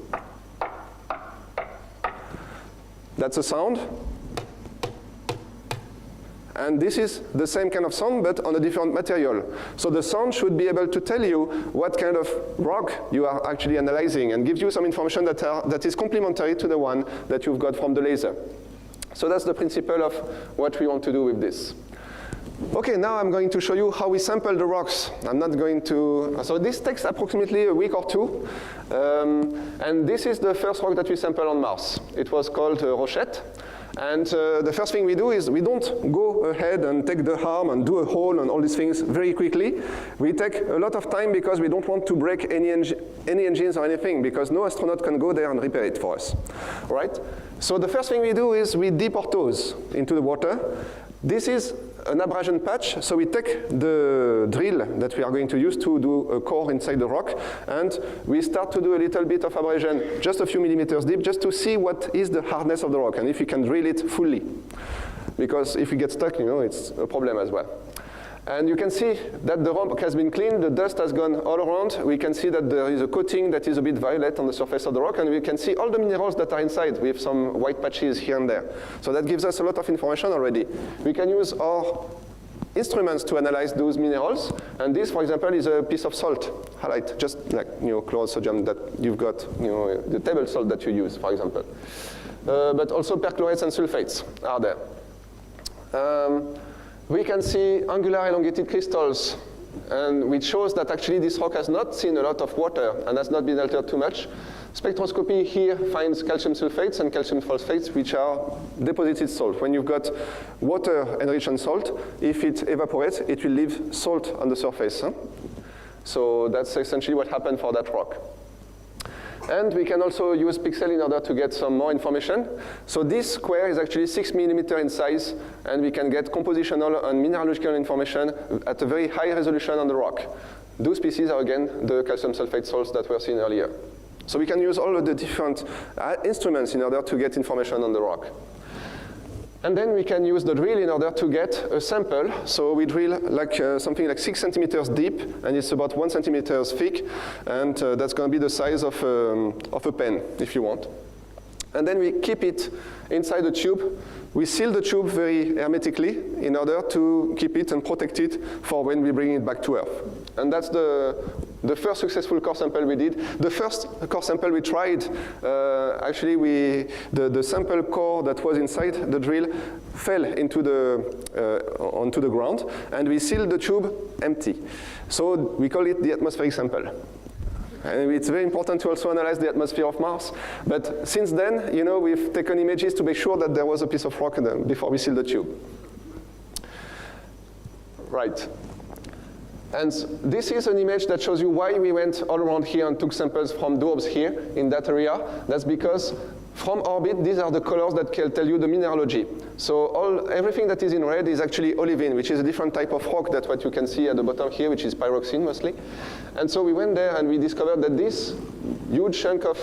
That's a sound. And this is the same kind of sound, but on a different material. So the sound should be able to tell you what kind of rock you are actually analyzing and gives you some information that is complementary to the one that you've got from the laser. So that's the principle of what we want to do with this. Okay, now I'm going to show you how we sample the rocks. I'm not going to, so this takes approximately a week or two. And this is the first rock that we sample on Mars. It was called Rochette. And the first thing we do is we don't go ahead and take the arm and do a hole and all these things very quickly. We take a lot of time because we don't want to break any engines or anything, because no astronaut can go there and repair it for us, right? So the first thing we do is we dip our toes into the water. This is an abrasion patch, so we take the drill that we are going to use to do a core inside the rock, and we start to do a little bit of abrasion, just a few millimeters deep, just to see what is the hardness of the rock, and if we can drill it fully. Because if we get stuck, you know, it's a problem as well. And you can see that the rock has been cleaned, the dust has gone all around. We can see that there is a coating that is a bit violet on the surface of the rock, and we can see all the minerals that are inside with some white patches here and there. So that gives us a lot of information already. We can use our instruments to analyze those minerals, and this, for example, is a piece of salt, halite, just like, you know, chloride sodium that you've got, you know, the table salt that you use, for example. But also perchlorates and sulfates are there. We can see angular elongated crystals, and which shows that actually this rock has not seen a lot of water and has not been altered too much. Spectroscopy here finds calcium sulfates and calcium phosphates, which are deposited salt. When you've got water enriched in salt, if it evaporates, it will leave salt on the surface. Huh? So that's essentially what happened for that rock. And we can also use pixel in order to get some more information. So this square is actually 6 millimeters in size, and we can get compositional and mineralogical information at a very high resolution on the rock. Those pieces are, again, the calcium sulfate salts that were seen earlier. So we can use all of the different instruments in order to get information on the rock. And then we can use the drill in order to get a sample. So we drill like something like 6 centimeters deep, and it's about 1 centimeter thick, and that's going to be the size of a pen, if you want. And then we keep it inside the tube. We seal the tube very hermetically in order to keep it and protect it for when we bring it back to Earth. And that's the first successful core sample we did. The first core sample we tried, actually the sample core that was inside the drill fell into onto the ground, and we sealed the tube empty. So we call it the atmospheric sample. And it's very important to also analyze the atmosphere of Mars. But since then, you know, we've taken images to be sure that there was a piece of rock in them before we sealed the tube. Right. And this is an image that shows you why we went all around here and took samples from dwarves here in that area. That's because from orbit, these are the colors that can tell you the mineralogy. So everything that is in red is actually olivine, which is a different type of rock than what you can see at the bottom here, which is pyroxene mostly. And so we went there and we discovered that this huge chunk of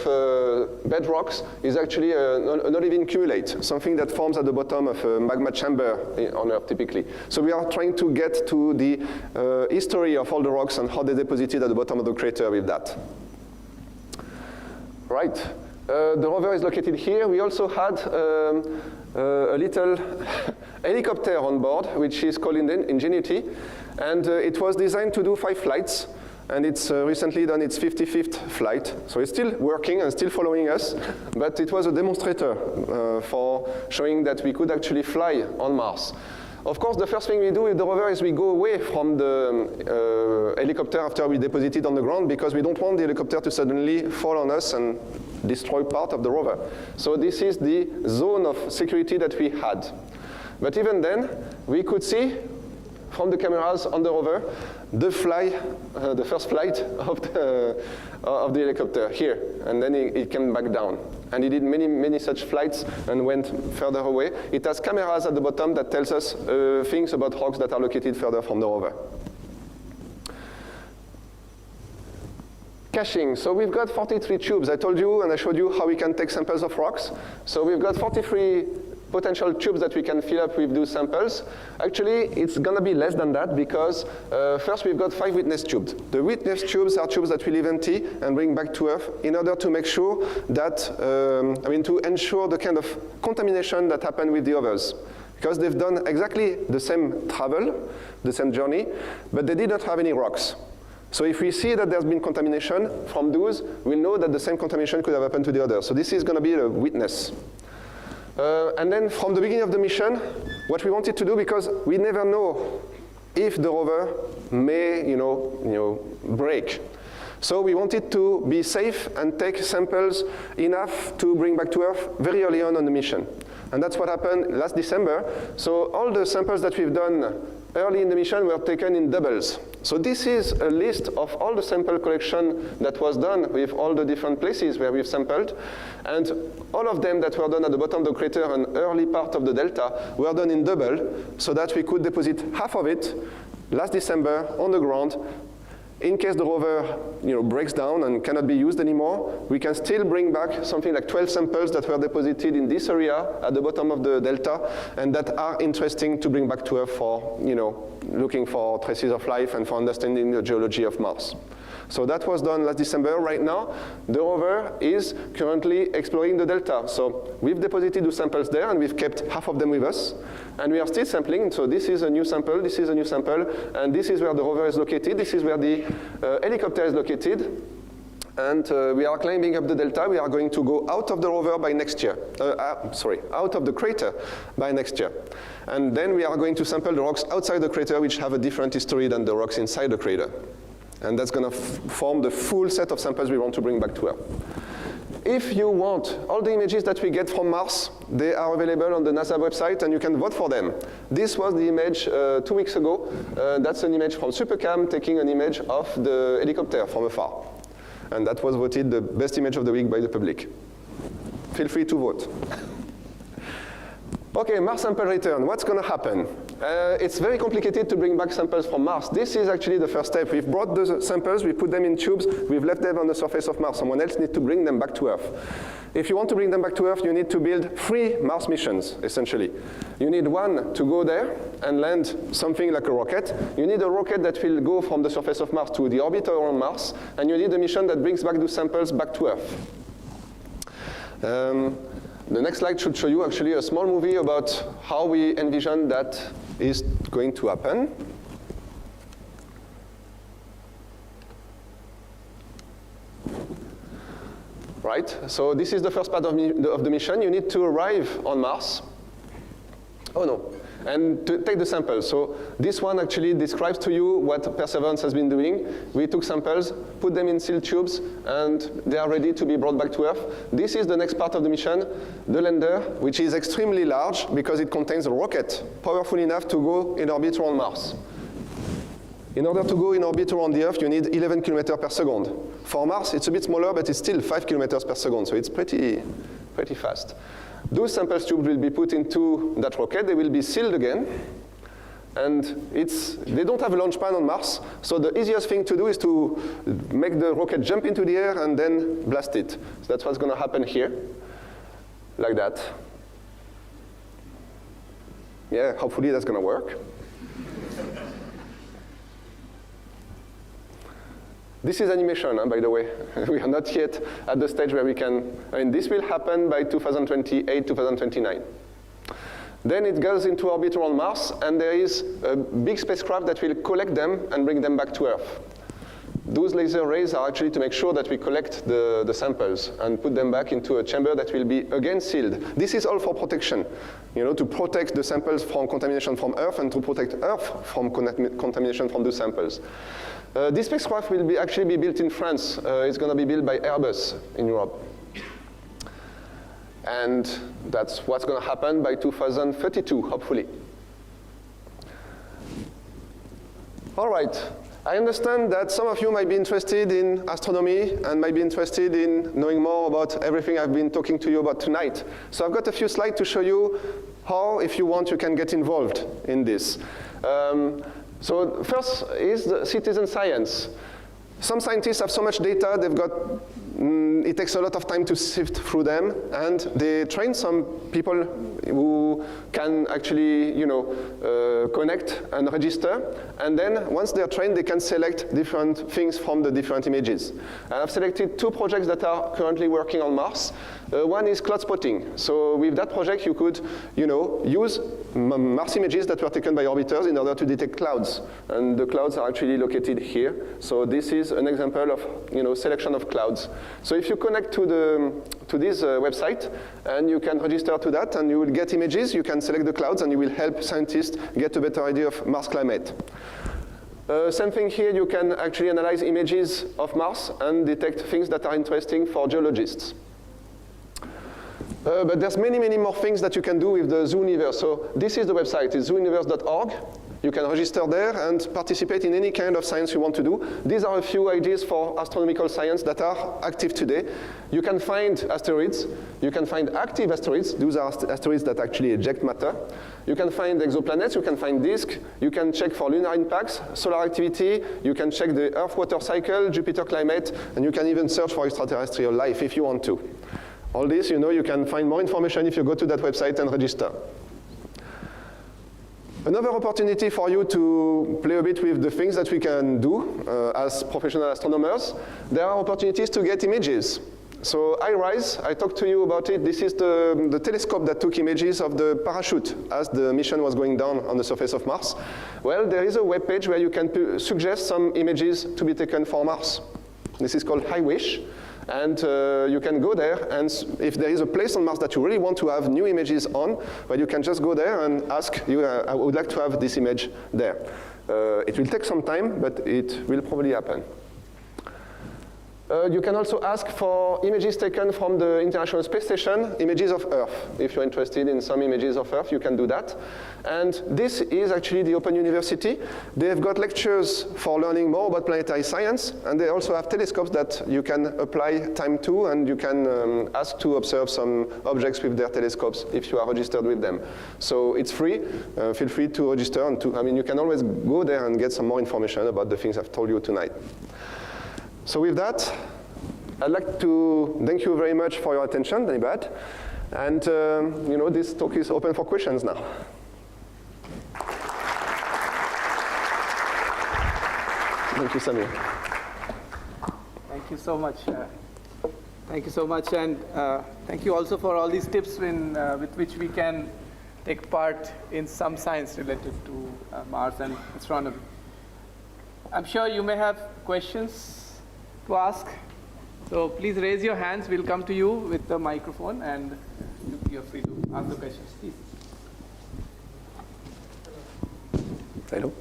bedrocks is actually an olivine cumulate, something that forms at the bottom of a magma chamber on Earth typically. So we are trying to get to the history of all the rocks and how they deposited at the bottom of the crater with that. Right. The rover is located here. We also had a little helicopter on board, which is called Ingenuity. And it was designed to do 5 flights. And it's recently done its 55th flight. So it's still working and still following us. But it was a demonstrator for showing that we could actually fly on Mars. Of course, the first thing we do with the rover is we go away from the helicopter after we deposit it on the ground, because we don't want the helicopter to suddenly fall on us and destroy part of the rover. So this is the zone of security that we had. But even then, we could see from the cameras on the rover the first flight of the helicopter here, and then it came back down. and it did many such flights and went further away. It has cameras at the bottom that tells us things about rocks that are located further from the rover. Caching. So we've got 43 tubes. I told you and I showed you how we can take samples of rocks. So we've got 43 potential tubes that we can fill up with those samples. Actually, it's going to be less than that because first we've got 5 witness tubes. The witness tubes are tubes that we leave empty and bring back to Earth in order to make sure that, to ensure the kind of contamination that happened with the others. Because they've done exactly the same travel, the same journey, but they did not have any rocks. So if we see that there's been contamination from those, we know that the same contamination could have happened to the others. So this is going to be a witness. And then from the beginning of the mission, what we wanted to do, because we never know if the rover may, break. So we wanted to be safe and take samples enough to bring back to Earth very early on the mission. And that's what happened last December. So all the samples that we've done early in the mission were taken in doubles. So this is a list of all the sample collection that was done with all the different places where we've sampled. And all of them that were done at the bottom of the crater and early part of the delta were done in double so that we could deposit half of it last December on the ground. In case the rover breaks down and cannot be used anymore, we can still bring back something like 12 samples that were deposited in this area at the bottom of the delta and that are interesting to bring back to Earth for looking for traces of life and for understanding the geology of Mars. So that was done last December. Right now, the rover is currently exploring the delta. So we've deposited the samples there, and we've kept half of them with us. And we are still sampling. So this is a new sample, this is a new sample, and this is where the rover is located. This is where the helicopter is located. And we are climbing up the delta. We are going to go out of the rover by next year. Out of the crater by next year. And then we are going to sample the rocks outside the crater, which have a different history than the rocks inside the crater. And that's going to form the full set of samples we want to bring back to Earth. If you want, all the images that we get from Mars, they are available on the NASA website, and you can vote for them. This was the image 2 weeks ago. That's an image from Supercam taking an image of the helicopter from afar. And that was voted the best image of the week by the public. Feel free to vote. Okay, Mars sample return. What's going to happen? It's very complicated to bring back samples from Mars. This is actually the first step. We've brought the samples, we put them in tubes, we've left them on the surface of Mars. Someone else needs to bring them back to Earth. If you want to bring them back to Earth, you need to build 3 Mars missions, essentially. You need one to go there and land something like a rocket. You need a rocket that will go from the surface of Mars to the orbit around Mars. And you need a mission that brings back those samples back to Earth. The next slide should show you actually a small movie about how we envision that is going to happen. Right, so this is the first part of the mission. You need to arrive on Mars. Oh no, and to take the samples. So this one actually describes to you what Perseverance has been doing. We took samples, put them in sealed tubes, and they are ready to be brought back to Earth. This is the next part of the mission, the lander, which is extremely large because it contains a rocket powerful enough to go in orbit around Mars. In order to go in orbit around the Earth, you need 11 kilometers per second. For Mars, it's a bit smaller, but it's still 5 kilometers per second, so it's pretty fast. Those sample tubes will be put into that rocket. They will be sealed again. And they don't have a launch pad on Mars, so the easiest thing to do is to make the rocket jump into the air and then blast it. So that's what's going to happen here, like that. Yeah, hopefully that's going to work. This is animation, by the way. We are not yet at the stage where we can, this will happen by 2028, 2029. Then it goes into orbit around Mars, and there is a big spacecraft that will collect them and bring them back to Earth. Those laser rays are actually to make sure that we collect the samples and put them back into a chamber that will be again sealed. This is all for protection, to protect the samples from contamination from Earth and to protect Earth from contamination from those samples. This spacecraft will actually be built in France. It's going to be built by Airbus in Europe. And that's what's going to happen by 2032, hopefully. All right. I understand that some of you might be interested in astronomy and might be interested in knowing more about everything I've been talking to you about tonight. So I've got a few slides to show you how, if you want, you can get involved in this. So first is the citizen science. Some scientists have so much data, they've got, it takes a lot of time to sift through them, and they train some people who can actually, connect and register, and then once they're trained, they can select different things from the different images. And I've selected 2 projects that are currently working on Mars. One is cloud spotting. So with that project, you could, use Mars images that were taken by orbiters in order to detect clouds, and the clouds are actually located here. So this is an example of, selection of clouds. So if you connect to this website, and you can register to that, and you will get images, you can select the clouds, and you will help scientists get a better idea of Mars climate. Same thing here, you can actually analyze images of Mars and detect things that are interesting for geologists. But there's many, many more things that you can do with the Zooniverse. So this is the website, it's zooniverse.org. You can register there and participate in any kind of science you want to do. These are a few ideas for astronomical science that are active today. You can find asteroids. You can find active asteroids. Those are asteroids that actually eject matter. You can find exoplanets. You can find disks. You can check for lunar impacts, solar activity. You can check the Earth water cycle, Jupiter climate, and you can even search for extraterrestrial life if you want to. All this, you can find more information if you go to that website and register. Another opportunity for you to play a bit with the things that we can do as professional astronomers, there are opportunities to get images. So IRISE, I talked to you about it. This is the telescope that took images of the parachute as the mission was going down on the surface of Mars. Well, there is a web page where you can suggest some images to be taken for Mars. This is called HiWish. And you can go there, and if there is a place on Mars that you really want to have new images on, well, you can just go there and ask, I would like to have this image there. It will take some time, but it will probably happen. You can also ask for images taken from the International Space Station, images of Earth. If you're interested in some images of Earth, you can do that. And this is actually the Open University. They've got lectures for learning more about planetary science, and they also have telescopes that you can apply time to, and you can ask to observe some objects with their telescopes if you are registered with them. So it's free. Feel free to register, and you can always go there and get some more information about the things I've told you tonight. So with that, I'd like to thank you very much for your attention, very bad. And this talk is open for questions now. Thank you, Samir. Thank you so much. Thank you so much, and thank you also for all these tips with which we can take part in some science related to Mars and astronomy. I'm sure you may have questions to ask. So please raise your hands. We'll come to you with the microphone, and you're free to ask the questions, please. Hello.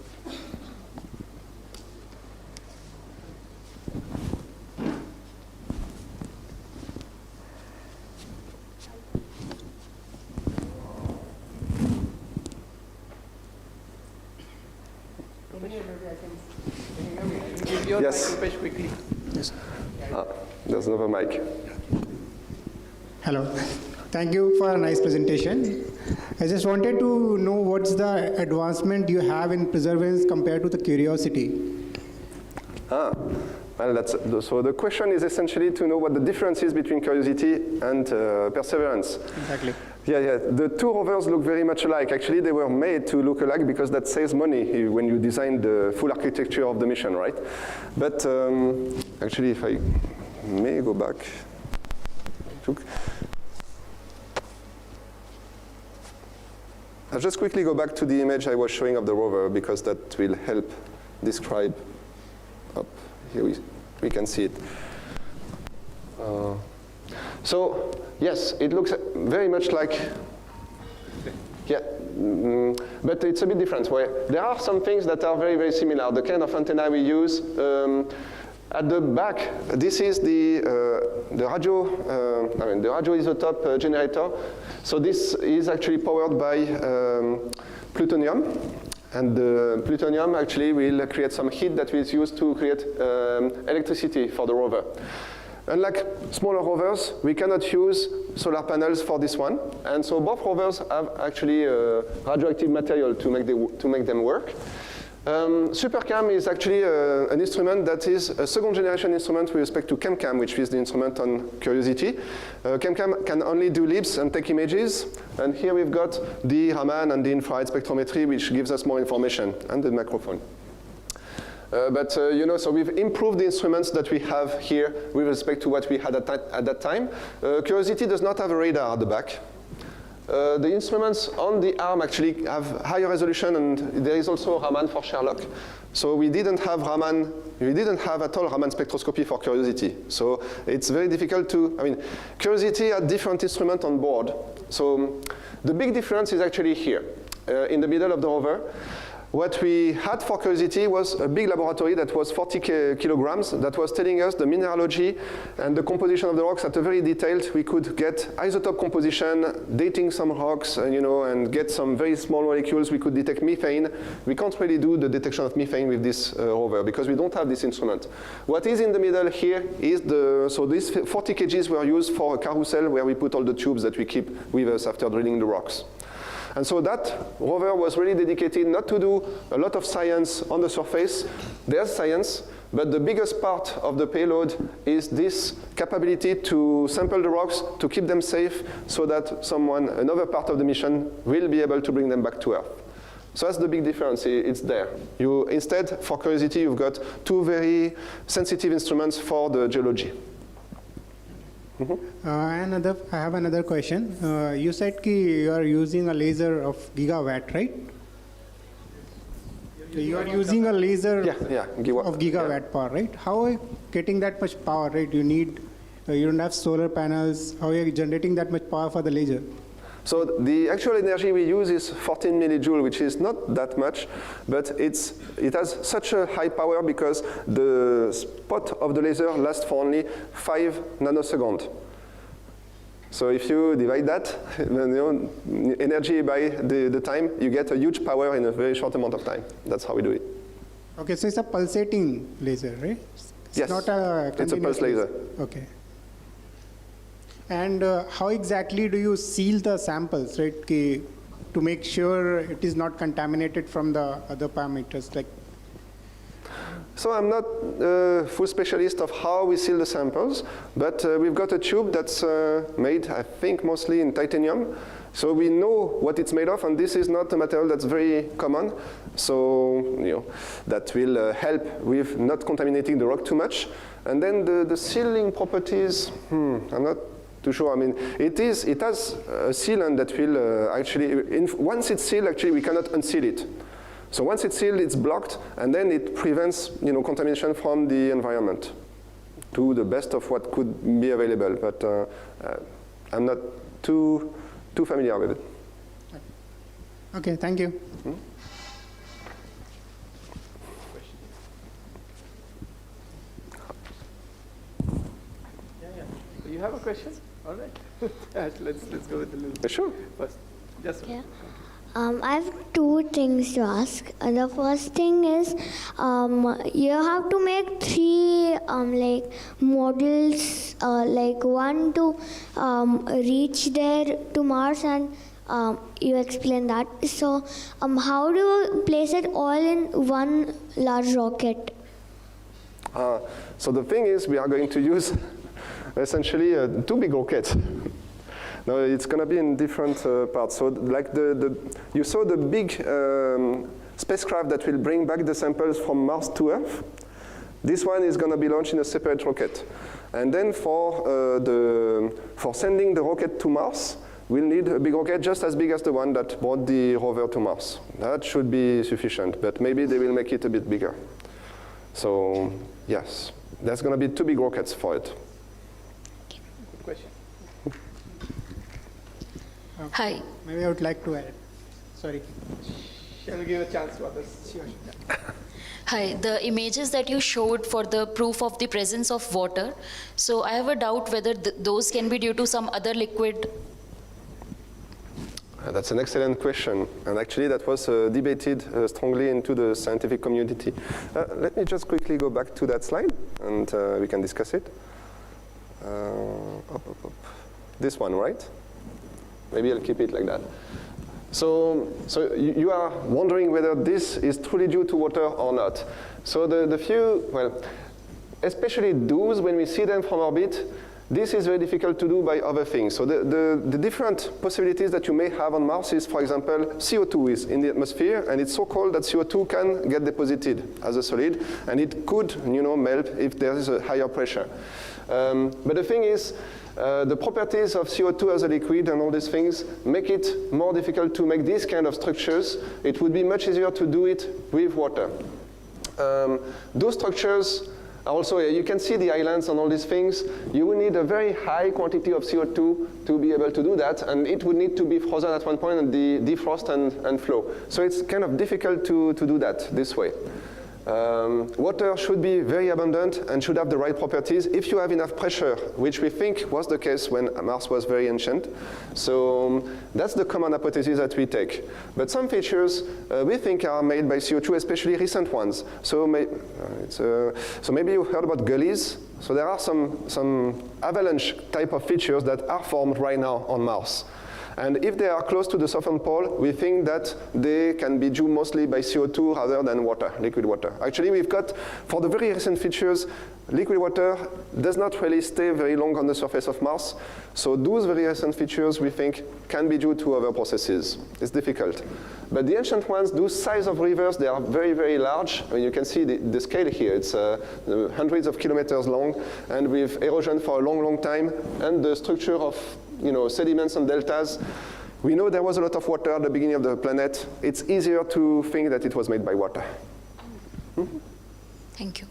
Yes. Quickly. Yes. There's another mic. Hello. Thank you for a nice presentation. I just wanted to know what's the advancement you have in perseverance compared to the Curiosity. Well, so the question is essentially to know what the difference is between Curiosity and Perseverance. Exactly. Yeah. The 2 rovers look very much alike. Actually, they were made to look alike because that saves money when you design the full architecture of the mission, right? But actually, if I may go back. I'll just quickly go back to the image I was showing of the rover because that will help describe. Here we can see it. So yes, it looks very much like, but it's a bit different. Where there are some things that are very, very similar. The kind of antenna we use. At the back, this is the radioisotope generator. So this is actually powered by plutonium. And the plutonium actually will create some heat that is used to create electricity for the rover. Unlike smaller rovers, we cannot use solar panels for this one. And so both rovers have actually radioactive material to make them work. Supercam is actually an instrument that is a second generation instrument with respect to ChemCam, which is the instrument on Curiosity. ChemCam can only do LIBS and take images. And here we've got the Raman and the infrared spectrometry, which gives us more information, and the microphone. So we've improved the instruments that we have here with respect to what we had at that time. Curiosity does not have a radar at the back. The instruments on the arm actually have higher resolution, and there is also Raman for Sherlock. So we didn't have at all Raman spectroscopy for Curiosity. So it's very difficult to, Curiosity had different instruments on board. So the big difference is actually here, in the middle of the rover. What we had for Curiosity was a big laboratory that was 40 kilograms that was telling us the mineralogy and the composition of the rocks at a very detailed. We could get isotope composition, dating some rocks, and get some very small molecules. We could detect methane. We can't really do the detection of methane with this rover because we don't have this instrument. What is in the middle here is so these 40 kgs were used for a carousel where we put all the tubes that we keep with us after drilling the rocks. And so that rover was really dedicated not to do a lot of science on the surface. There's science, but the biggest part of the payload is this capability to sample the rocks, to keep them safe, so that another part of the mission will be able to bring them back to Earth. So that's the big difference, it's there. Instead, for Curiosity, you've got two very sensitive instruments for the geology. I have another question. You said you are using a laser of gigawatt, right? You are using a laser of gigawatt power, right? How are you getting that much power, right? You don't have solar panels. How are you generating that much power for the laser? So the actual energy we use is 14 millijoule, which is not that much, but it has such a high power because the spot of the laser lasts for only 5 nanoseconds. So if you divide that, energy by the time, you get a huge power in a very short amount of time. That's how we do it. Okay, so it's a pulsating laser, right? Yes, not a it's a pulse laser. Okay. And how exactly do you seal the samples, right, to make sure it is not contaminated from the other parameters? So I'm not a full specialist of how we seal the samples, but we've got a tube that's made, I think, mostly in titanium. So we know what it's made of, and this is not a material that's very common. So that will help with not contaminating the rock too much. And then the sealing properties, I'm not too sure. It has a sealant that will once it's sealed, actually we cannot unseal it. So once it's sealed, it's blocked, and then it prevents contamination from the environment to the best of what could be available. But I'm not too familiar with it. Okay, thank you. You have a question? All right. let's go with the little. Sure. First, just yeah. I have two things to ask. The first thing is, you have to make 3 models, one to reach there to Mars, and you explain that. So, how do you place it all in one large rocket? So the thing is, we are going to use essentially 2 big rockets. No, it's going to be in different parts. So like you saw the big spacecraft that will bring back the samples from Mars to Earth. This one is going to be launched in a separate rocket. And then for sending the rocket to Mars, we'll need a big rocket just as big as the one that brought the rover to Mars. That should be sufficient, but maybe they will make it a bit bigger. So yes, there's going to be 2 big rockets for it. good question. Hi. Maybe I would like to add. Sorry. Shall we give a chance to others? Sure. Hi, the images that you showed for the proof of the presence of water, so I have a doubt whether those can be due to some other liquid. That's an excellent question, and actually that was debated strongly into the scientific community. Let me just quickly go back to that slide, and we can discuss it. This one, right? Maybe I'll keep it like that. So you are wondering whether this is truly due to water or not. So the few, well, especially those, when we see them from orbit, this is very difficult to do by other things. So the different possibilities that you may have on Mars is, for example, CO2 is in the atmosphere, and it's so cold that CO2 can get deposited as a solid, and it could, melt if there is a higher pressure. But the thing is, the properties of CO2 as a liquid and all these things make it more difficult to make these kind of structures. It would be much easier to do it with water. Those structures also, you can see the islands and all these things. You will need a very high quantity of CO2 to be able to do that, and it would need to be frozen at one point and defrost and flow. So it's kind of difficult to do that this way. Water should be very abundant and should have the right properties if you have enough pressure, which we think was the case when Mars was very ancient. So that's the common hypothesis that we take. But some features we think are made by CO2, especially recent ones. So maybe you heard about gullies. So there are some avalanche type of features that are formed right now on Mars. And if they are close to the southern pole, we think that they can be due mostly by CO2 rather than water, liquid water. Actually, we've got, for the very recent features, liquid water does not really stay very long on the surface of Mars. So those very recent features, we think, can be due to other processes. It's difficult. But the ancient ones, those size of rivers, they are very, very large. I mean, you can see the scale here. It's hundreds of kilometers long, and with erosion for a long, long time, and the structure of sediments and deltas. We know there was a lot of water at the beginning of the planet. It's easier to think that it was made by water. Thank you.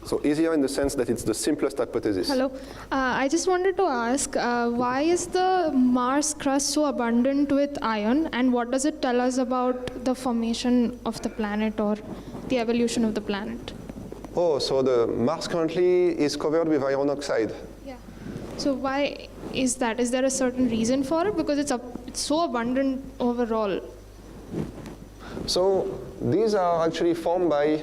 So easier in the sense that it's the simplest hypothesis. Hello. I just wanted to ask, why is the Mars crust so abundant with iron, and what does it tell us about the formation of the planet or the evolution of the planet? Oh, so the Mars currently is covered with iron oxide. Yeah. So why is that? Is there a certain reason for it? Because it's so abundant overall. So these are actually formed by,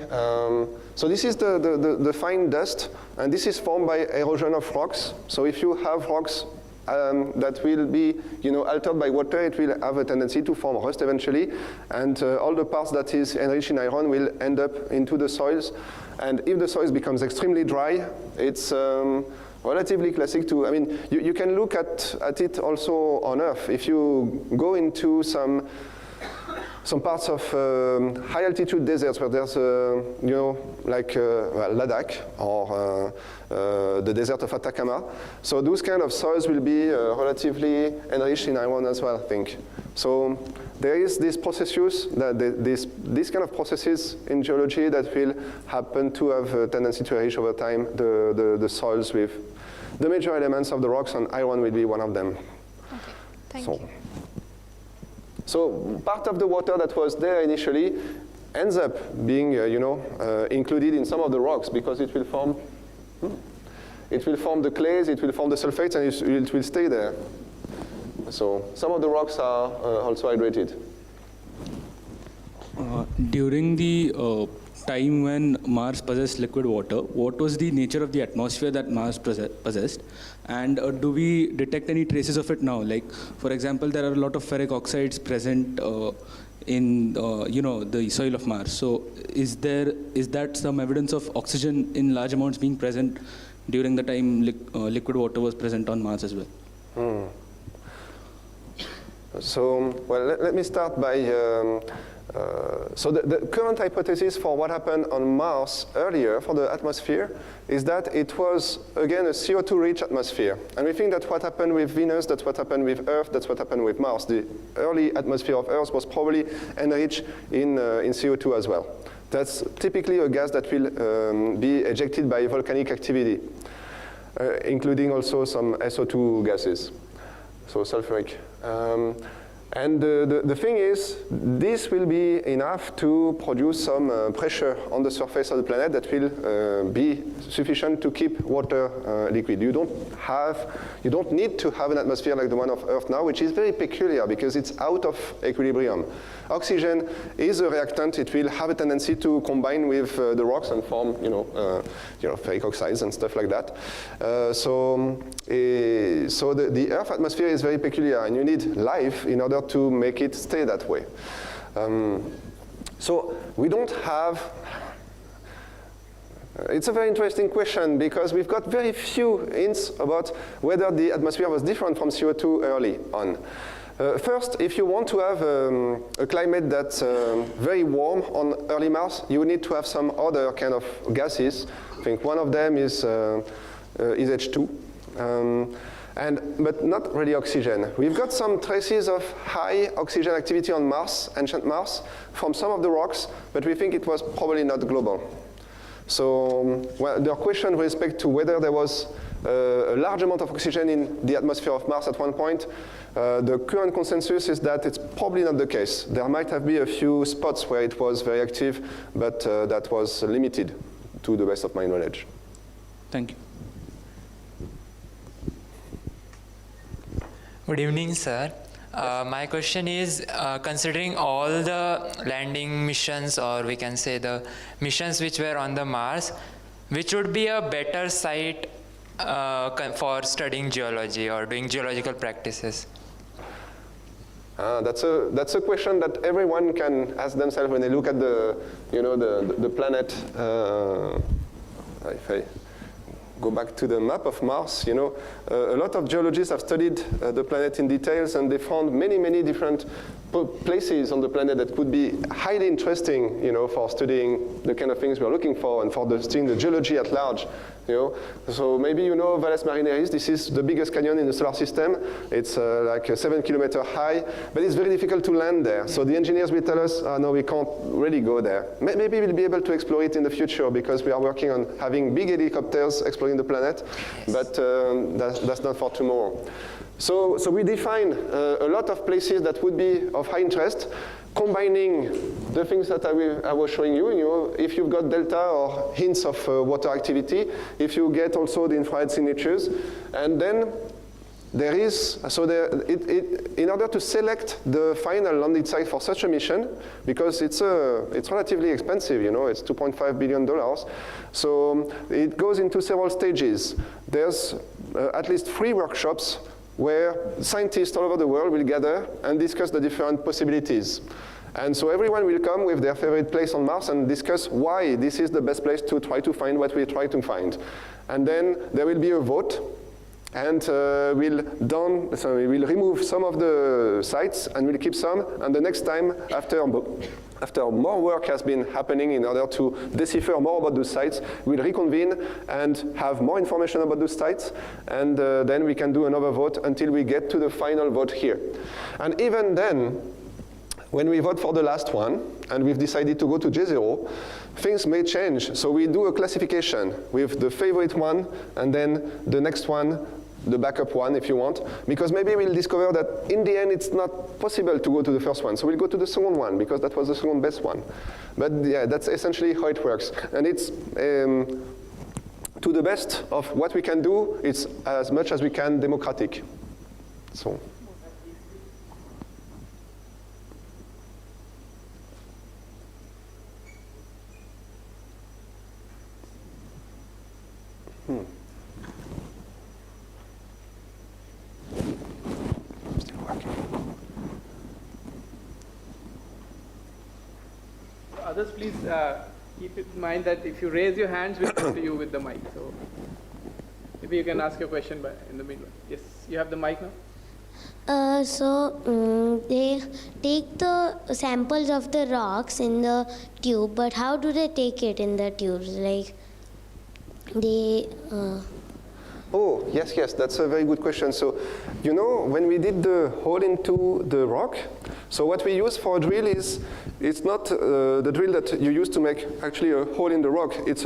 so this is the fine dust, and this is formed by erosion of rocks. So if you have rocks that will be altered by water, it will have a tendency to form rust eventually, and all the parts that is enriched in iron will end up into the soils. And if the soil becomes extremely dry, it's relatively classic to, I mean, you can look at it also on Earth. If you go into some parts of high altitude deserts where there's, like Ladakh or the desert of Atacama. So those kind of soils will be relatively enriched in iron as well, I think. So there is this processes, this kind of processes in geology that will happen to have a tendency to enrich over time the soils with the major elements of the rocks, and iron will be one of them. Okay, thank you. So part of the water that was there initially ends up being, included in some of the rocks because it will form the clays, it will form the sulfates, and it will stay there. So some of the rocks are also hydrated. During the time when Mars possessed liquid water, what was the nature of the atmosphere that Mars possessed? And do we detect any traces of it now? Like, for example, there are a lot of ferric oxides present in the soil of Mars. So is that some evidence of oxygen in large amounts being present during the time liquid water was present on Mars as well? So, well, let me start by so the current hypothesis for what happened on Mars earlier for the atmosphere is that it was, again, a CO2-rich atmosphere. And we think that what happened with Venus, that's what happened with Earth, that's what happened with Mars. The early atmosphere of Earth was probably enriched in CO2 as well. That's typically a gas that will be ejected by volcanic activity, including also some SO2 gases, so sulfuric. And the thing is, this will be enough to produce some pressure on the surface of the planet that will be sufficient to keep water liquid. You don't need to have an atmosphere like the one of Earth now, which is very peculiar because it's out of equilibrium. Oxygen is a reactant. It will have a tendency to combine with the rocks and form, ferric oxides and stuff like that. So the Earth atmosphere is very peculiar, and you need life in order to make it stay that way. So we don't have. It's a very interesting question because we've got very few hints about whether the atmosphere was different from CO2 early on. First, if you want to have a climate that's very warm on early Mars, you need to have some other kind of gases. I think one of them is H2, but not really oxygen. We've got some traces of high oxygen activity on Mars, ancient Mars, from some of the rocks, but we think it was probably not global. So the question with respect to whether there was a large amount of oxygen in the atmosphere of Mars at one point, the current consensus is that it's probably not the case. There might have been a few spots where it was very active, but that was limited to the best of my knowledge. Thank you. Good evening, sir. My question is, considering all the landing missions, or we can say the missions which were on the Mars, which would be a better site for studying geology or doing geological practices? That's a question that everyone can ask themselves when they look at the planet. If I go back to the map of Mars, a lot of geologists have studied the planet in details, and they found many different places on the planet that could be highly interesting, for studying the kind of things we're looking for and for studying the geology at large. So maybe Valles Marineris. This is the biggest canyon in the solar system. It's like 7 kilometers high, but it's very difficult to land there. So the engineers will tell us, no, we can't really go there. Maybe we'll be able to explore it in the future because we are working on having big helicopters exploring the planet, but that's not for tomorrow. So we define a lot of places that would be of high interest, combining the things that I was showing you, if you've got delta or hints of water activity, if you get also the infrared signatures, and then there is, in order to select the final landing site for such a mission, because it's relatively expensive, it's $2.5 billion, so it goes into several stages. There's at least 3 workshops where scientists all over the world will gather and discuss the different possibilities. And so everyone will come with their favorite place on Mars and discuss why this is the best place to try to find what we try to find. And then there will be a vote, and we'll remove some of the sites and we'll keep some, and the next time, after more work has been happening in order to decipher more about those sites, we'll reconvene and have more information about those sites, and then we can do another vote until we get to the final vote here. And even then, when we vote for the last one, and we've decided to go to J0, things may change. So we do a classification with the favorite one, and then the next one, the backup one, if you want, because maybe we'll discover that in the end it's not possible to go to the first one. So we'll go to the second one, because that was the second best one. But yeah, that's essentially how it works. And it's, to the best of what we can do, it's as much as we can democratic. So. Others, please keep in mind that if you raise your hands, we'll come to you with the mic. So maybe you can ask your question in the meanwhile. Yes, you have the mic now. They take the samples of the rocks in the tube, but how do they take it in the tubes? Like they. Oh, yes, that's a very good question. So, when we did the hole into the rock, so what we use for a drill is, it's not the drill that you use to make actually a hole in the rock. It's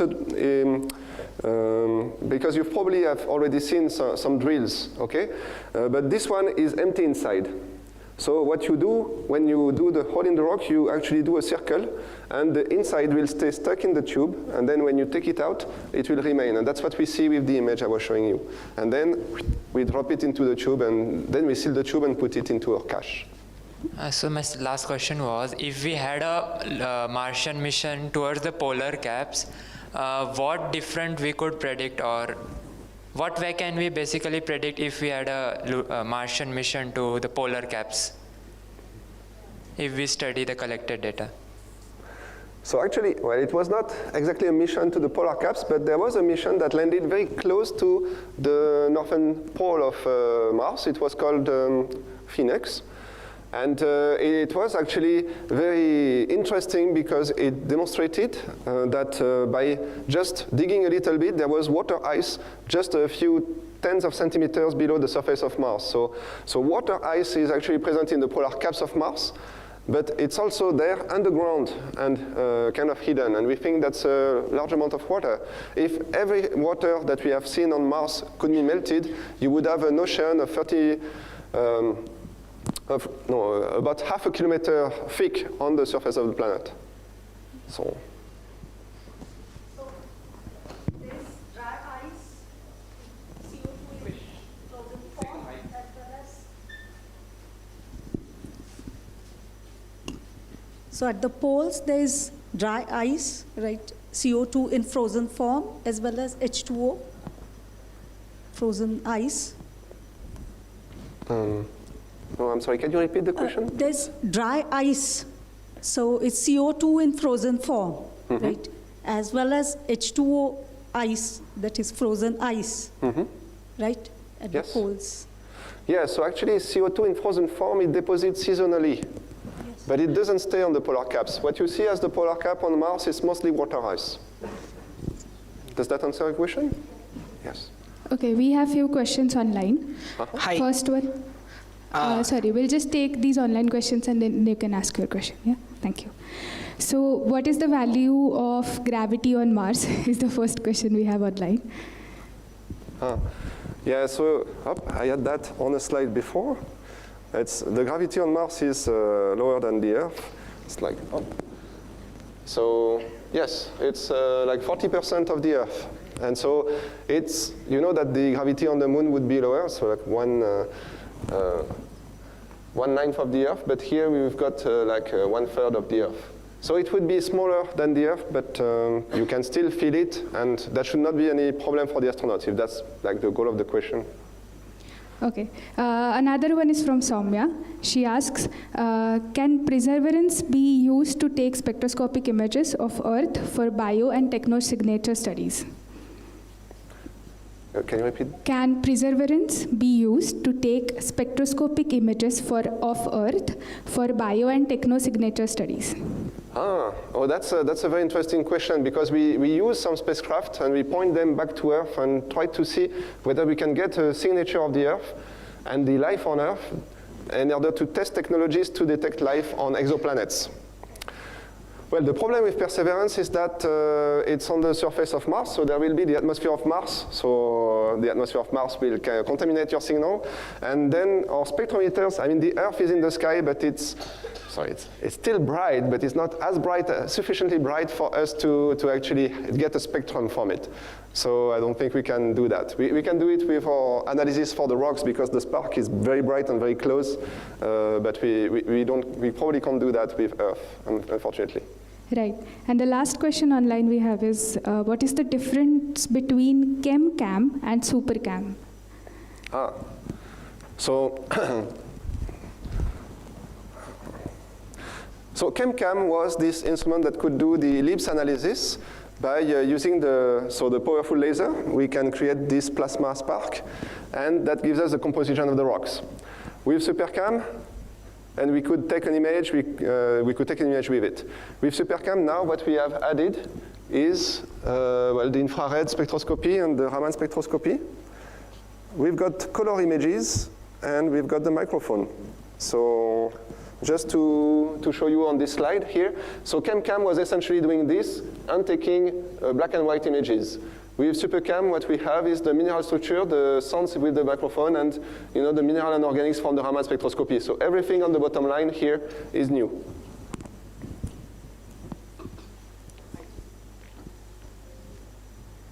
because you probably have already seen some drills, okay? But this one is empty inside. So what you do, when you do the hole in the rock, you actually do a circle, and the inside will stay stuck in the tube, and then when you take it out, it will remain. And that's what we see with the image I was showing you. And then we drop it into the tube, and then we seal the tube and put it into our cache. So my last question was, if we had a Martian mission towards the polar caps, what different we could predict, or what way can we basically predict if we had a Martian mission to the polar caps, if we study the collected data? So actually, well, it was not exactly a mission to the polar caps, but there was a mission that landed very close to the northern pole of Mars. It was called Phoenix. And it was actually very interesting because it demonstrated that by just digging a little bit, there was water ice just a few tens of centimeters below the surface of Mars. So water ice is actually present in the polar caps of Mars, but it's also there underground and kind of hidden. And we think that's a large amount of water. If every water that we have seen on Mars could be melted, you would have an ocean of about half a kilometer thick on the surface of the planet. So there's dry ice, CO2 in frozen form, as well as. So at the poles, there is dry ice, right? CO2 in frozen form, as well as H2O, frozen ice. No, I'm sorry, can you repeat the question? There's dry ice, so it's CO2 in frozen form, right? As well as H2O ice, that is frozen ice, right? At the poles. Yeah, so actually CO2 in frozen form, it deposits seasonally, but it doesn't stay on the polar caps. What you see as the polar cap on Mars is mostly water ice. Does that answer your question? Yes. Okay, we have few questions online. Hi. First one. Sorry, we'll just take these online questions and then you can ask your question. Yeah, thank you. So what is the value of gravity on Mars is the first question we have online. Yeah, so I had that on a slide before. The gravity on Mars is lower than the Earth. It's like, so yes, it's like 40% of the Earth. And so it's, you know that the gravity on the Moon would be lower, so like 1/9 of the Earth, but here we've got like 1/3 of the Earth. So it would be smaller than the Earth, but you can still feel it, and that should not be any problem for the astronauts, if that's like the goal of the question. Okay. Another one is from Soumya. She asks, can perseverance be used to take spectroscopic images of Earth for bio and techno-signature studies? Can you repeat? Can perseverance be used to take spectroscopic images of Earth for bio and techno-signature studies? That's a very interesting question, because we use some spacecraft and we point them back to Earth and try to see whether we can get a signature of the Earth and the life on Earth in order to test technologies to detect life on exoplanets. Well, the problem with Perseverance is that it's on the surface of Mars, so there will be the atmosphere of Mars. So the atmosphere of Mars will contaminate your signal. And then our spectrometers, I mean, the Earth is in the sky, but it's still bright, but it's not as bright, sufficiently bright for us to actually get a spectrum from it. So I don't think we can do that. We can do it with our analysis for the rocks, because the spark is very bright and very close, but we probably can't do that with Earth, unfortunately. Right. And the last question online we have is, what is the difference between ChemCam and Supercam? So ChemCam was this instrument that could do the ellipse analysis by using the powerful laser. We can create this plasma spark, and that gives us the composition of the rocks. With Supercam, and we could take an image, we could take an image with it. With Supercam now, what we have added is the infrared spectroscopy and the Raman spectroscopy. We've got color images, and we've got the microphone. So just to show you on this slide here, so ChemCam was essentially doing this and taking black and white images. With Supercam, what we have is the mineral structure, the sounds with the microphone, and the mineral and organics from the Raman Spectroscopy. So everything on the bottom line here is new.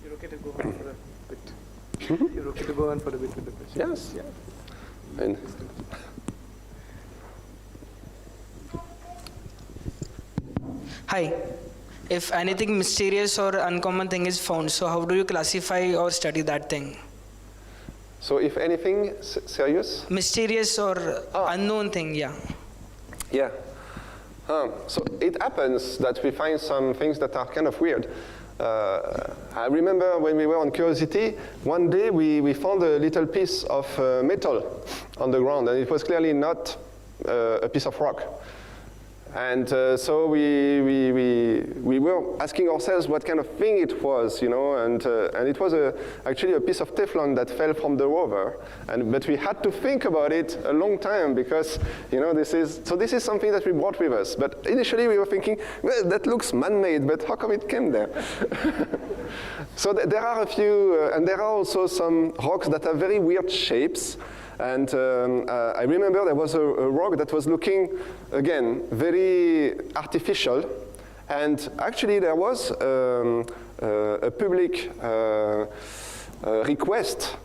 You're okay to go on for a bit? You're okay to go on for a bit with the question? Yes. Yeah. And Hi. If anything mysterious or uncommon thing is found, so how do you classify or study that thing? so if anything serious? Mysterious or unknown thing, yeah. Yeah. So it happens that we find some things that are kind of weird. I remember when we were on Curiosity, one day we found a little piece of metal on the ground, and it was clearly not a piece of rock. And so we were asking ourselves what kind of thing it was, and it was actually a piece of Teflon that fell from the rover. But we had to think about it a long time because, this is something that we brought with us. But initially we were thinking, well, that looks man-made, but how come it came there? So there are a few, and there are also some rocks that have very weird shapes. And I remember there was a rock that was looking, again, very artificial. And actually there was a public request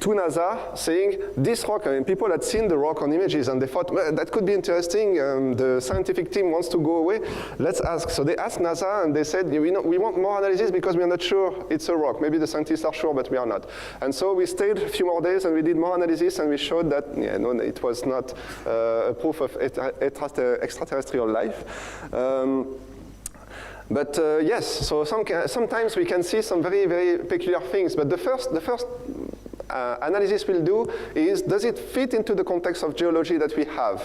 to NASA saying, this rock, people had seen the rock on images and they thought, well, that could be interesting, the scientific team wants to go away, let's ask. So they asked NASA and they said, we want more analysis because we are not sure it's a rock. Maybe the scientists are sure, but we are not. And so we stayed a few more days and we did more analysis and we showed that, it was not a proof of extraterrestrial life. But yes, so sometimes we can see some very, very peculiar things. But the first analysis we'll do is, does it fit into the context of geology that we have?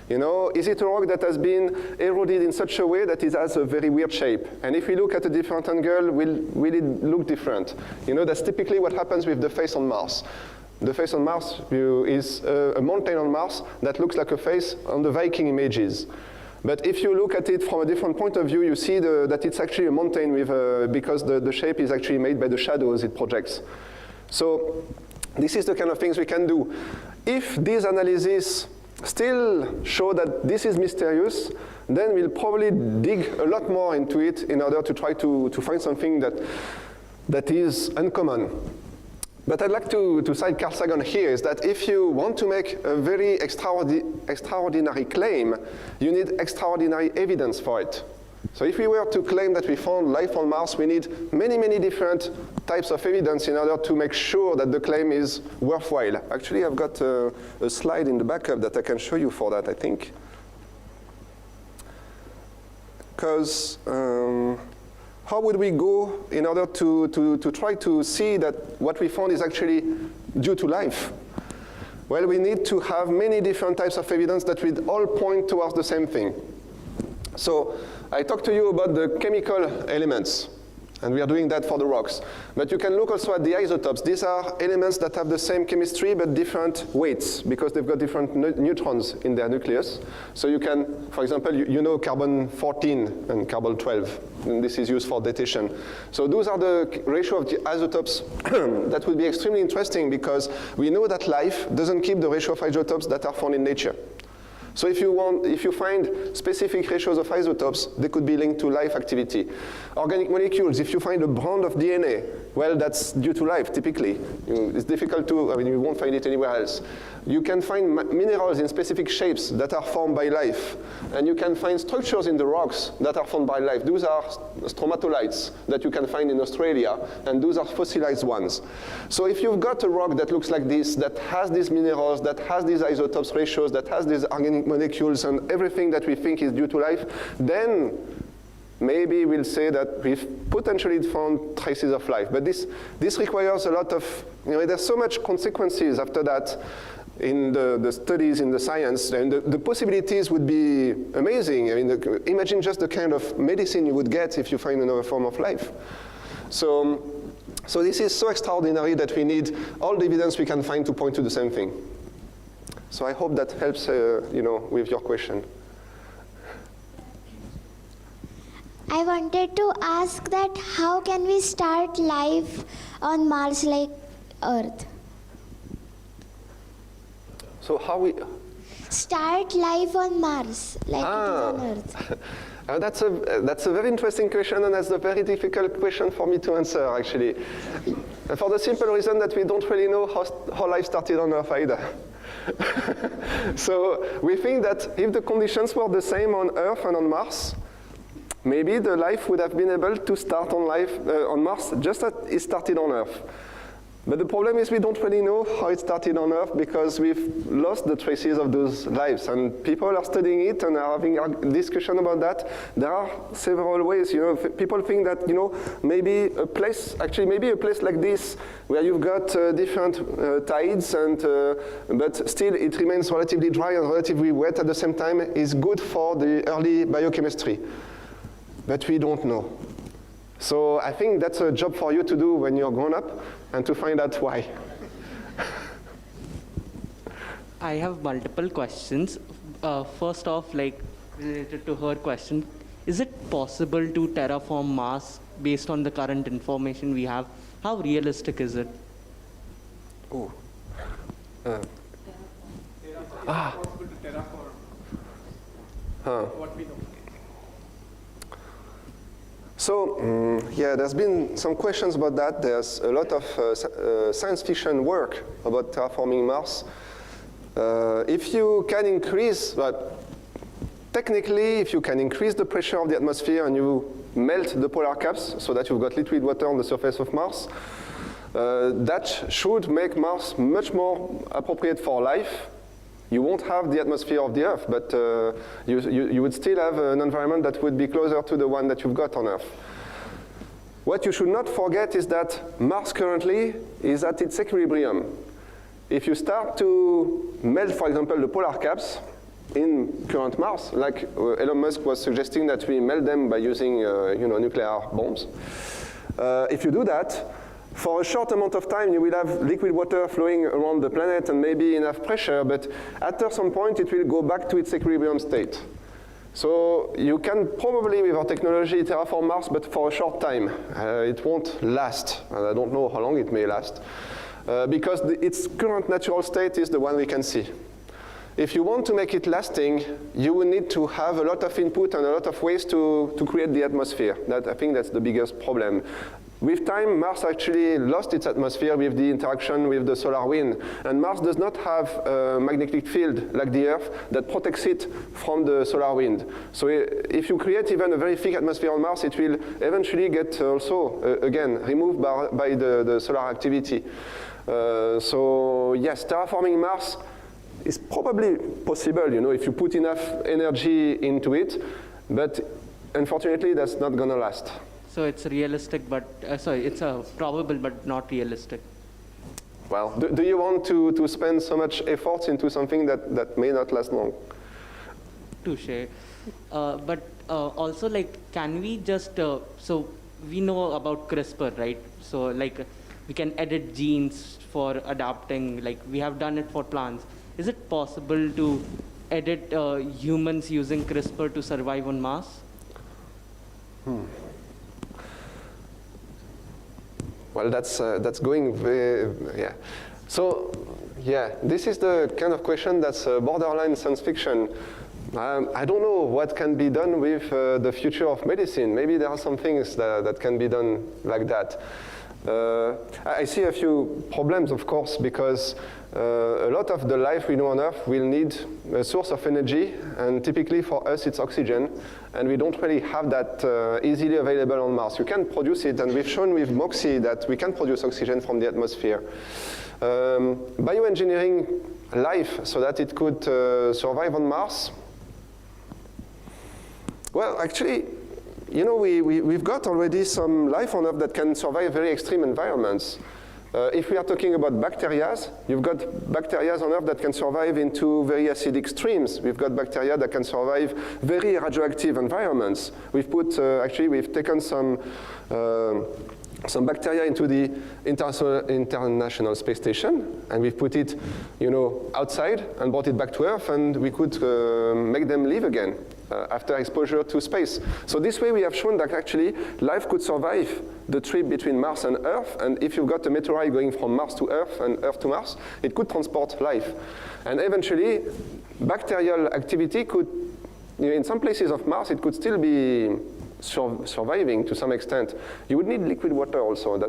Is it a rock that has been eroded in such a way that it has a very weird shape? And if we look at a different angle, will it look different? That's typically what happens with the face on Mars. The face on Mars is a mountain on Mars that looks like a face on the Viking images. But if you look at it from a different point of view, you see that it's actually a mountain because the shape is actually made by the shadows it projects. So this is the kind of things we can do. If these analyses still show that this is mysterious, then we'll probably dig a lot more into it in order to try to find something that is uncommon. But I'd like to cite Carl Sagan here, is that if you want to make a very extraordinary claim, you need extraordinary evidence for it. So if we were to claim that we found life on Mars, we need many, many different types of evidence in order to make sure that the claim is worthwhile. Actually, I've got a slide in the backup that I can show you for that, I think. Because how would we go in order to try to see that what we found is actually due to life? Well, we need to have many different types of evidence that would all point towards the same thing. So I talked to you about the chemical elements, and we are doing that for the rocks. But you can look also at the isotopes. These are elements that have the same chemistry but different weights because they've got different neutrons in their nucleus. So you can, for example, you know carbon-14 and carbon-12, and this is used for datation. So those are the ratio of the isotopes that would be extremely interesting because we know that life doesn't keep the ratio of isotopes that are found in nature. So if you find specific ratios of isotopes, they could be linked to life activity. Organic molecules, if you find a bond of DNA, well, that's due to life, typically. It's difficult you won't find it anywhere else. You can find minerals in specific shapes that are formed by life. And you can find structures in the rocks that are formed by life. Those are stromatolites that you can find in Australia, and those are fossilized ones. So if you've got a rock that looks like this, that has these minerals, that has these isotopes ratios, that has these organic molecules and everything that we think is due to life, then maybe we'll say that we've potentially found traces of life. But this requires a lot of, there's so much consequences after that in the studies, in the science, and the possibilities would be amazing. Imagine just the kind of medicine you would get if you find another form of life. So this is so extraordinary that we need all the evidence we can find to point to the same thing. So I hope that helps, with your question. I wanted to ask that how can we start life on Mars like Earth? So how we... Start life on Mars like it is on Earth. That's a very interesting question, and that's a very difficult question for me to answer, actually. And for the simple reason that we don't really know how life started on Earth either. So we think that if the conditions were the same on Earth and on Mars, maybe the life would have been able to start on Mars just as it started on Earth. But the problem is we don't really know how it started on Earth because we've lost the traces of those lives, and people are studying it and are having a discussion about that. There are several ways, people think that, maybe a place like this where you've got different tides but still it remains relatively dry and relatively wet at the same time is good for the early biochemistry. But we don't know. So I think that's a job for you to do when you're grown up and to find out why. I have multiple questions. First off, related to her question, is it possible to terraform Mars based on the current information we have? How realistic is it? Oh. Possible to terraform what we know. So, there's been some questions about that. There's a lot of science fiction work about terraforming Mars. If you can increase, technically, if you can increase the pressure of the atmosphere and you melt the polar caps so that you've got liquid water on the surface of Mars, that should make Mars much more appropriate for life. You won't have the atmosphere of the Earth, but you would still have an environment that would be closer to the one that you've got on Earth. What you should not forget is that Mars currently is at its equilibrium. If you start to melt, for example, the polar caps in current Mars, like Elon Musk was suggesting that we melt them by using nuclear bombs, if you do that, for a short amount of time, you will have liquid water flowing around the planet and maybe enough pressure, but at some point, it will go back to its equilibrium state. So you can probably, with our technology, terraform Mars, but for a short time. It won't last, and I don't know how long it may last, because its current natural state is the one we can see. If you want to make it lasting, you will need to have a lot of input and a lot of ways to create the atmosphere. I think that's the biggest problem. With time, Mars actually lost its atmosphere with the interaction with the solar wind. And Mars does not have a magnetic field like the Earth that protects it from the solar wind. So if you create even a very thick atmosphere on Mars, it will eventually get also, again, removed by the solar activity. So yes, terraforming Mars is probably possible, if you put enough energy into it. But unfortunately, that's not going to last. So it's realistic, but it's probable, but not realistic. Well, do you want to spend so much effort into something that may not last long? Touché. But also, can we just, so we know about CRISPR, right? So, we can edit genes for adapting, we have done it for plants. Is it possible to edit humans using CRISPR to survive on Mars? Well, that's going very, yeah. So, yeah, this is the kind of question that's borderline science fiction. I don't know what can be done with the future of medicine. Maybe there are some things that can be done like that. I see a few problems, of course, because a lot of the life we know on Earth will need a source of energy, and typically for us it's oxygen, and we don't really have that easily available on Mars. You can produce it, and we've shown with MOXIE that we can produce oxygen from the atmosphere. Bioengineering life so that it could survive on Mars? Well, actually, we've got already some life on Earth that can survive very extreme environments. If we are talking about bacteria, you've got bacteria on Earth that can survive into very acidic streams. We've got bacteria that can survive very radioactive environments. We've taken some bacteria into the International Space Station, and we've put it, outside and brought it back to Earth, and we could make them live again. after exposure to space. So this way we have shown that actually life could survive the trip between Mars and Earth, and if you've got a meteorite going from Mars to Earth and Earth to Mars, it could transport life. And eventually, bacterial activity could, in some places of Mars, it could still be surviving to some extent. You would need liquid water also.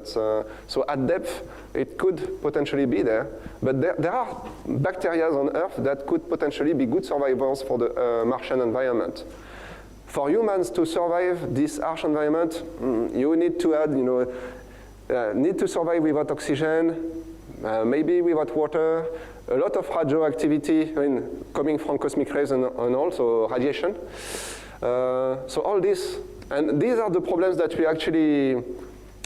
So at depth, it could potentially be there. But there are bacteria on Earth that could potentially be good survivors for the Martian environment. For humans to survive this harsh environment, you need to add, need to survive without oxygen, maybe without water, a lot of radioactivity coming from cosmic rays and also radiation. So all this, and these are the problems that we actually,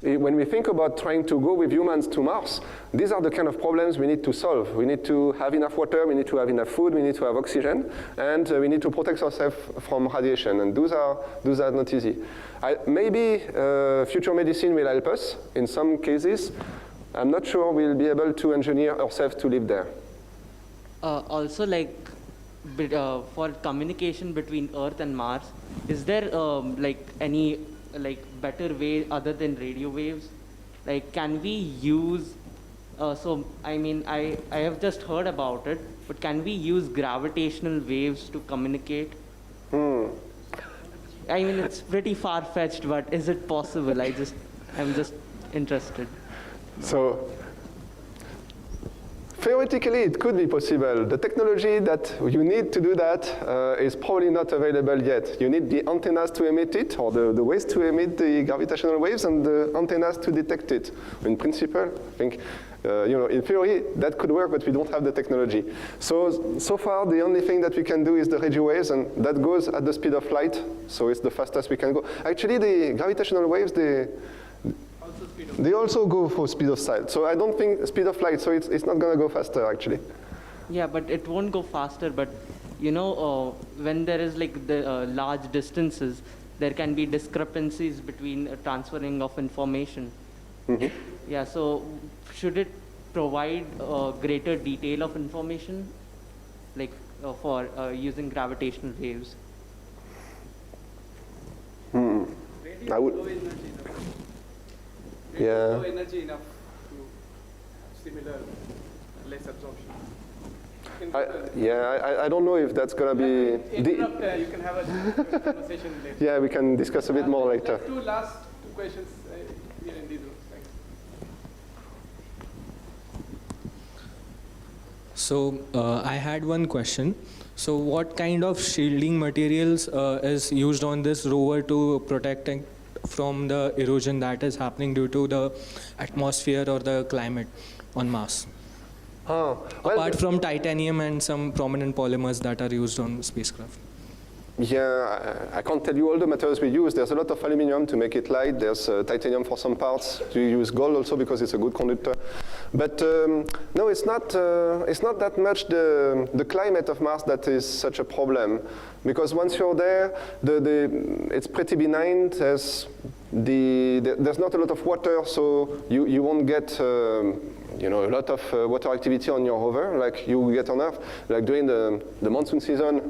when we think about trying to go with humans to Mars, these are the kind of problems we need to solve. We need to have enough water, we need to have enough food, we need to have oxygen, and we need to protect ourselves from radiation, and those are not easy. Maybe future medicine will help us in some cases. I'm not sure we'll be able to engineer ourselves to live there. Also, for communication between Earth and Mars, is there any better way other than radio waves? Can we use? I have just heard about it, but can we use gravitational waves to communicate? It's pretty far-fetched, but is it possible? I'm just interested. So, theoretically, it could be possible. The technology that you need to do that is probably not available yet. You need the antennas to emit it, or the ways to emit the gravitational waves, and the antennas to detect it. In principle, I think, in theory, that could work, but we don't have the technology. So far, the only thing that we can do is the radio waves, and that goes at the speed of light, so it's the fastest we can go. Actually, the gravitational waves, they also go for speed of light. So I don't think speed of light, so it's not going to go faster, actually. Yeah, but it won't go faster. But, when there is the large distances, there can be discrepancies between transferring of information. Mm-hmm. Yeah, so should it provide greater detail of information, for using gravitational waves? I would. Yeah. Low energy enough to have similar less absorption. I don't know if that's going to be... You can have a conversation later. Yeah, we can discuss a bit more later. Last two questions here in these rooms. Thanks. So I had one question. So what kind of shielding materials is used on this rover to protect from the erosion that is happening due to the atmosphere or the climate on Mars? Apart from titanium and some prominent polymers that are used on spacecraft. Yeah, I can't tell you all the materials we use. There's a lot of aluminum to make it light. There's titanium for some parts. We use gold also because it's a good conductor. But no, it's not that much the climate of Mars that is such a problem. Because once you're there, it's pretty benign. There's not a lot of water, so you won't get a lot of water activity on your rover like you get on Earth. Like during the monsoon season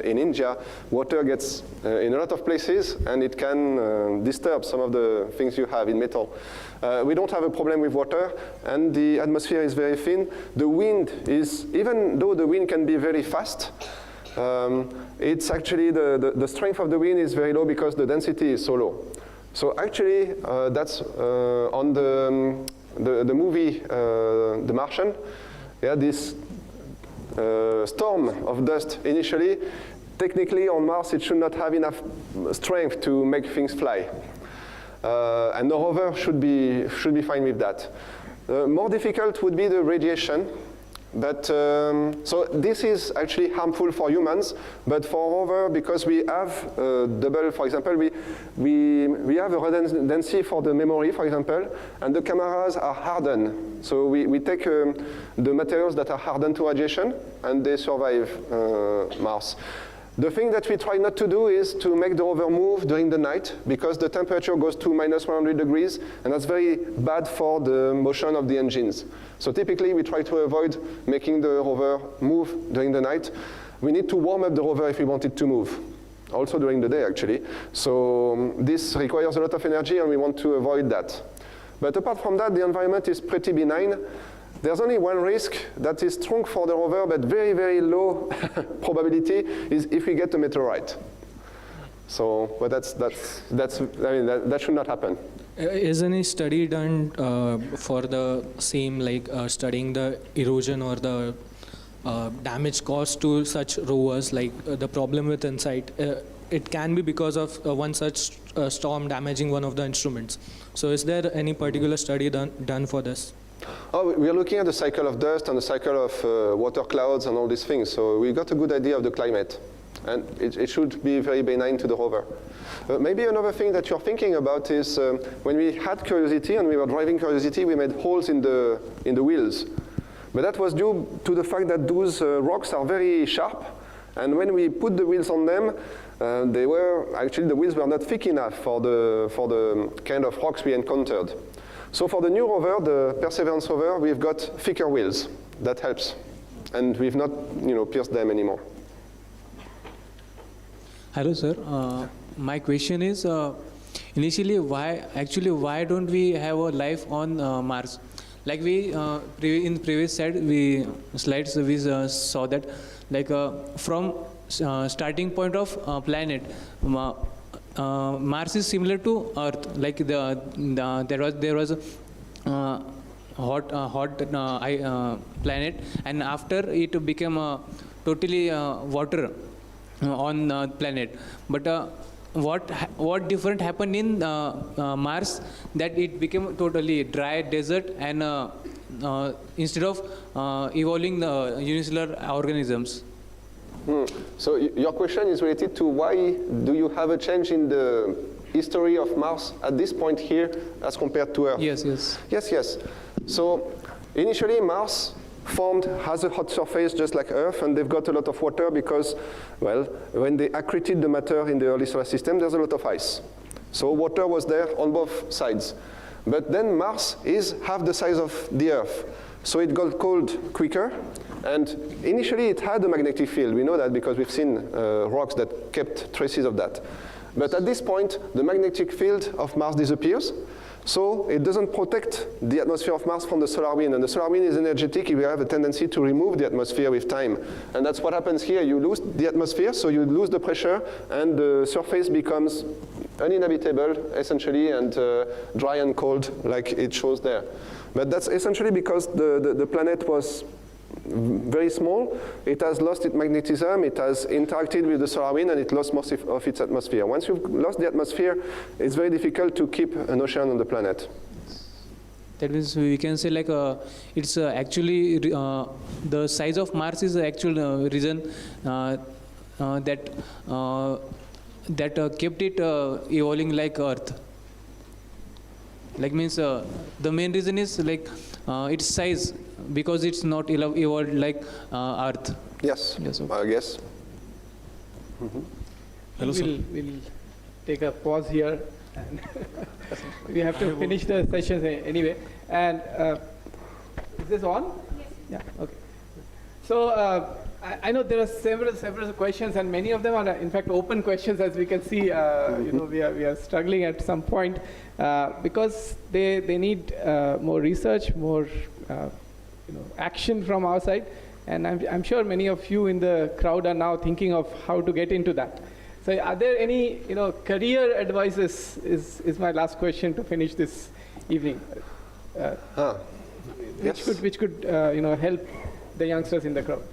in India, water gets in a lot of places, and it can disturb some of the things you have in metal. We don't have a problem with water, and the atmosphere is very thin. The wind is, even though the wind can be very fast, it's actually the strength of the wind is very low because the density is so low. So actually, that's on the movie The Martian. Yeah, this storm of dust initially, technically on Mars it should not have enough strength to make things fly. And the rover should be fine with that. More difficult would be the radiation. But so this is actually harmful for humans, but for rover, because we have double, for example, we have a redundancy for the memory, for example, and the cameras are hardened. So we take the materials that are hardened to radiation, and they survive Mars. The thing that we try not to do is to make the rover move during the night, because the temperature goes to -100 degrees, and that's very bad for the motion of the engines. So typically we try to avoid making the rover move during the night. We need to warm up the rover if we want it to move. also during the day actually. So this requires a lot of energy and we want to avoid that. But apart from that, the environment is pretty benign. There's only one risk that is strong for the rover, but very, very low probability, is if we get a meteorite. So, but that should not happen. Is any study done for the same, like studying the erosion or the damage caused to such rovers, like the problem with InSight? It can be because of one such storm damaging one of the instruments. So is there any particular study done for this? Oh, we are looking at the cycle of dust and the cycle of water clouds and all these things. So we got a good idea of the climate. And it should be very benign to the rover. Maybe another thing that you're thinking about is when we had Curiosity and we were driving Curiosity, we made holes in the wheels. But that was due to the fact that those rocks are very sharp. And when we put the wheels on them, the wheels were not thick enough for the kind of rocks we encountered. So for the new rover, the Perseverance rover, we've got thicker wheels. That helps. And we've not pierced them anymore. Hello, sir. My question is, initially, why don't we have a life on Mars? Like in previous slides, we saw that, like from starting point of planet, Mars is similar to Earth. Like there was a hot planet, and after it became totally water on planet. But what different happened in Mars that it became totally dry desert, and instead of evolving the unicellular organisms? So your question is related to why do you have a change in the history of Mars at this point here as compared to Earth? Yes. So initially Mars has a hot surface just like Earth, and they've got a lot of water because, well, when they accreted the matter in the early solar system, there's a lot of ice. So water was there on both sides. But then Mars is half the size of the Earth. So it got cold quicker, and initially it had a magnetic field. We know that because we've seen rocks that kept traces of that. But at this point, the magnetic field of Mars disappears, so it doesn't protect the atmosphere of Mars from the solar wind. And the solar wind is energetic. We have a tendency to remove the atmosphere with time. And that's what happens here. You lose the atmosphere, so you lose the pressure, and the surface becomes uninhabitable, essentially, and dry and cold, like it shows there. But that's essentially because the planet was very small. It has lost its magnetism, it has interacted with the solar wind, and it lost most of its atmosphere. Once you've lost the atmosphere, it's very difficult to keep an ocean on the planet. That means we can say like it's actually the size of Mars is the actual reason that kept it evolving like Earth. Like means the main reason is like its size, because it's not evolved like Earth. Yes, I guess. Hello, sir. We'll take a pause here. And we have to finish the session anyway. And is this on? Yes. Yeah. Okay. So I know there are several questions, and many of them are in fact open questions. As we can see, we are struggling at some point because they need more research, more action from our side. And I'm sure many of you in the crowd are now thinking of how to get into that. So are there any career advices is my last question to finish this evening, which could help the youngsters in the crowd?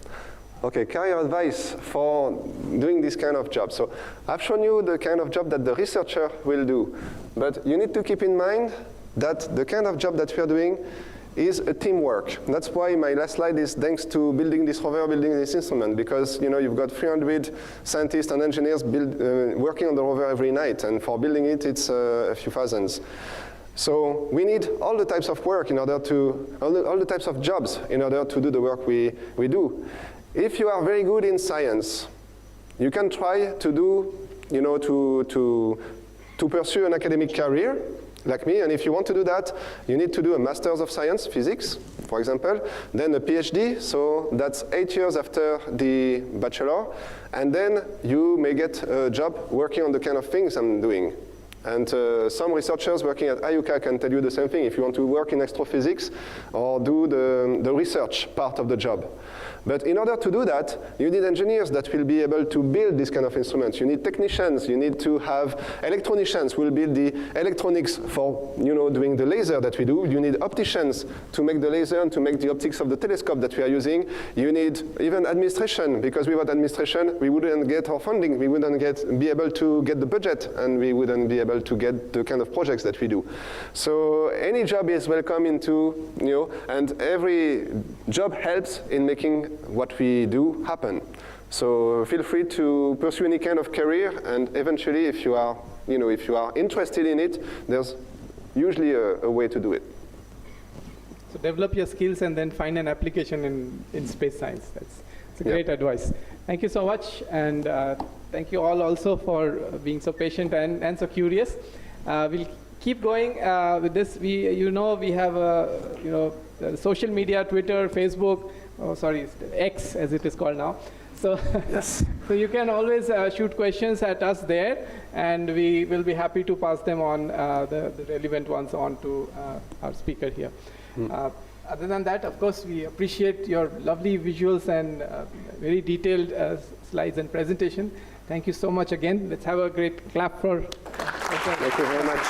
Okay, career advice for doing this kind of job. So I've shown you the kind of job that the researcher will do, but you need to keep in mind that the kind of job that we are doing is a teamwork. That's why my last slide is thanks to building this rover, building this instrument, because you've got 300 scientists and engineers working on the rover every night, and for building it, it's a few thousands. So we need all the types of work in order to, all the types of jobs in order to do the work we do. If you are very good in science, you can try to do, to to pursue an academic career, like me, and if you want to do that, you need to do a Master's of Science, Physics, for example, then a PhD, so that's 8 years after the bachelor, and then you may get a job working on the kind of things I'm doing. And some researchers working at IUCAA can tell you the same thing if you want to work in astrophysics or do the research part of the job. But in order to do that, you need engineers that will be able to build this kind of instruments. You need technicians. You need to have electronicians who will build the electronics for, doing the laser that we do. You need opticians to make the laser and to make the optics of the telescope that we are using. You need even administration, because without administration, we wouldn't get our funding. We wouldn't be able to get the budget, and we wouldn't be able to get the kind of projects that we do. So any job is welcome into, and every job helps in making what we do happen. So feel free to pursue any kind of career, and eventually, if you are interested in it, there's usually a way to do it. So develop your skills and then find an application in space science. That's a great advice. Thank you so much, and thank you all also for being so patient and so curious. We'll keep going with this. We have social media, Twitter, Facebook. Oh, sorry, X as it is called now. So, yes. So you can always shoot questions at us there, and we will be happy to pass them on, the relevant ones on to our speaker here. Other than that, of course, we appreciate your lovely visuals and very detailed slides and presentation. Thank you so much again. Let's have a great clap for. Thank you very much.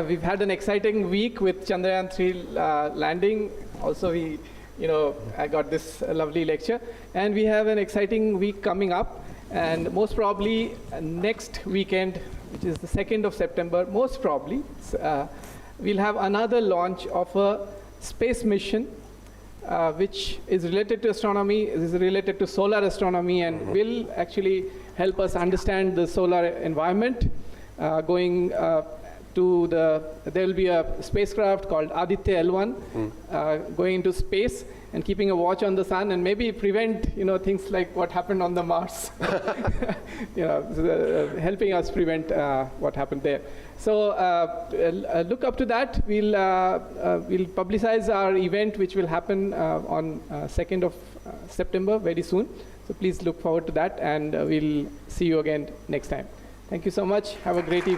We've had an exciting week with Chandrayaan 3 landing. Also, I got this lovely lecture. And we have an exciting week coming up. And most probably next weekend, which is the 2nd of September, most probably, we'll have another launch of a space mission, which is related to astronomy, is related to solar astronomy, and will actually help us understand the solar environment. There will be a spacecraft called Aditya L1 going into space and keeping a watch on the sun, and maybe prevent things like what happened on the Mars, helping us prevent what happened there. So look up to that. We'll publicize our event, which will happen on 2nd of September very soon. So please look forward to that, and we'll see you again next time. Thank you so much. Have a great evening.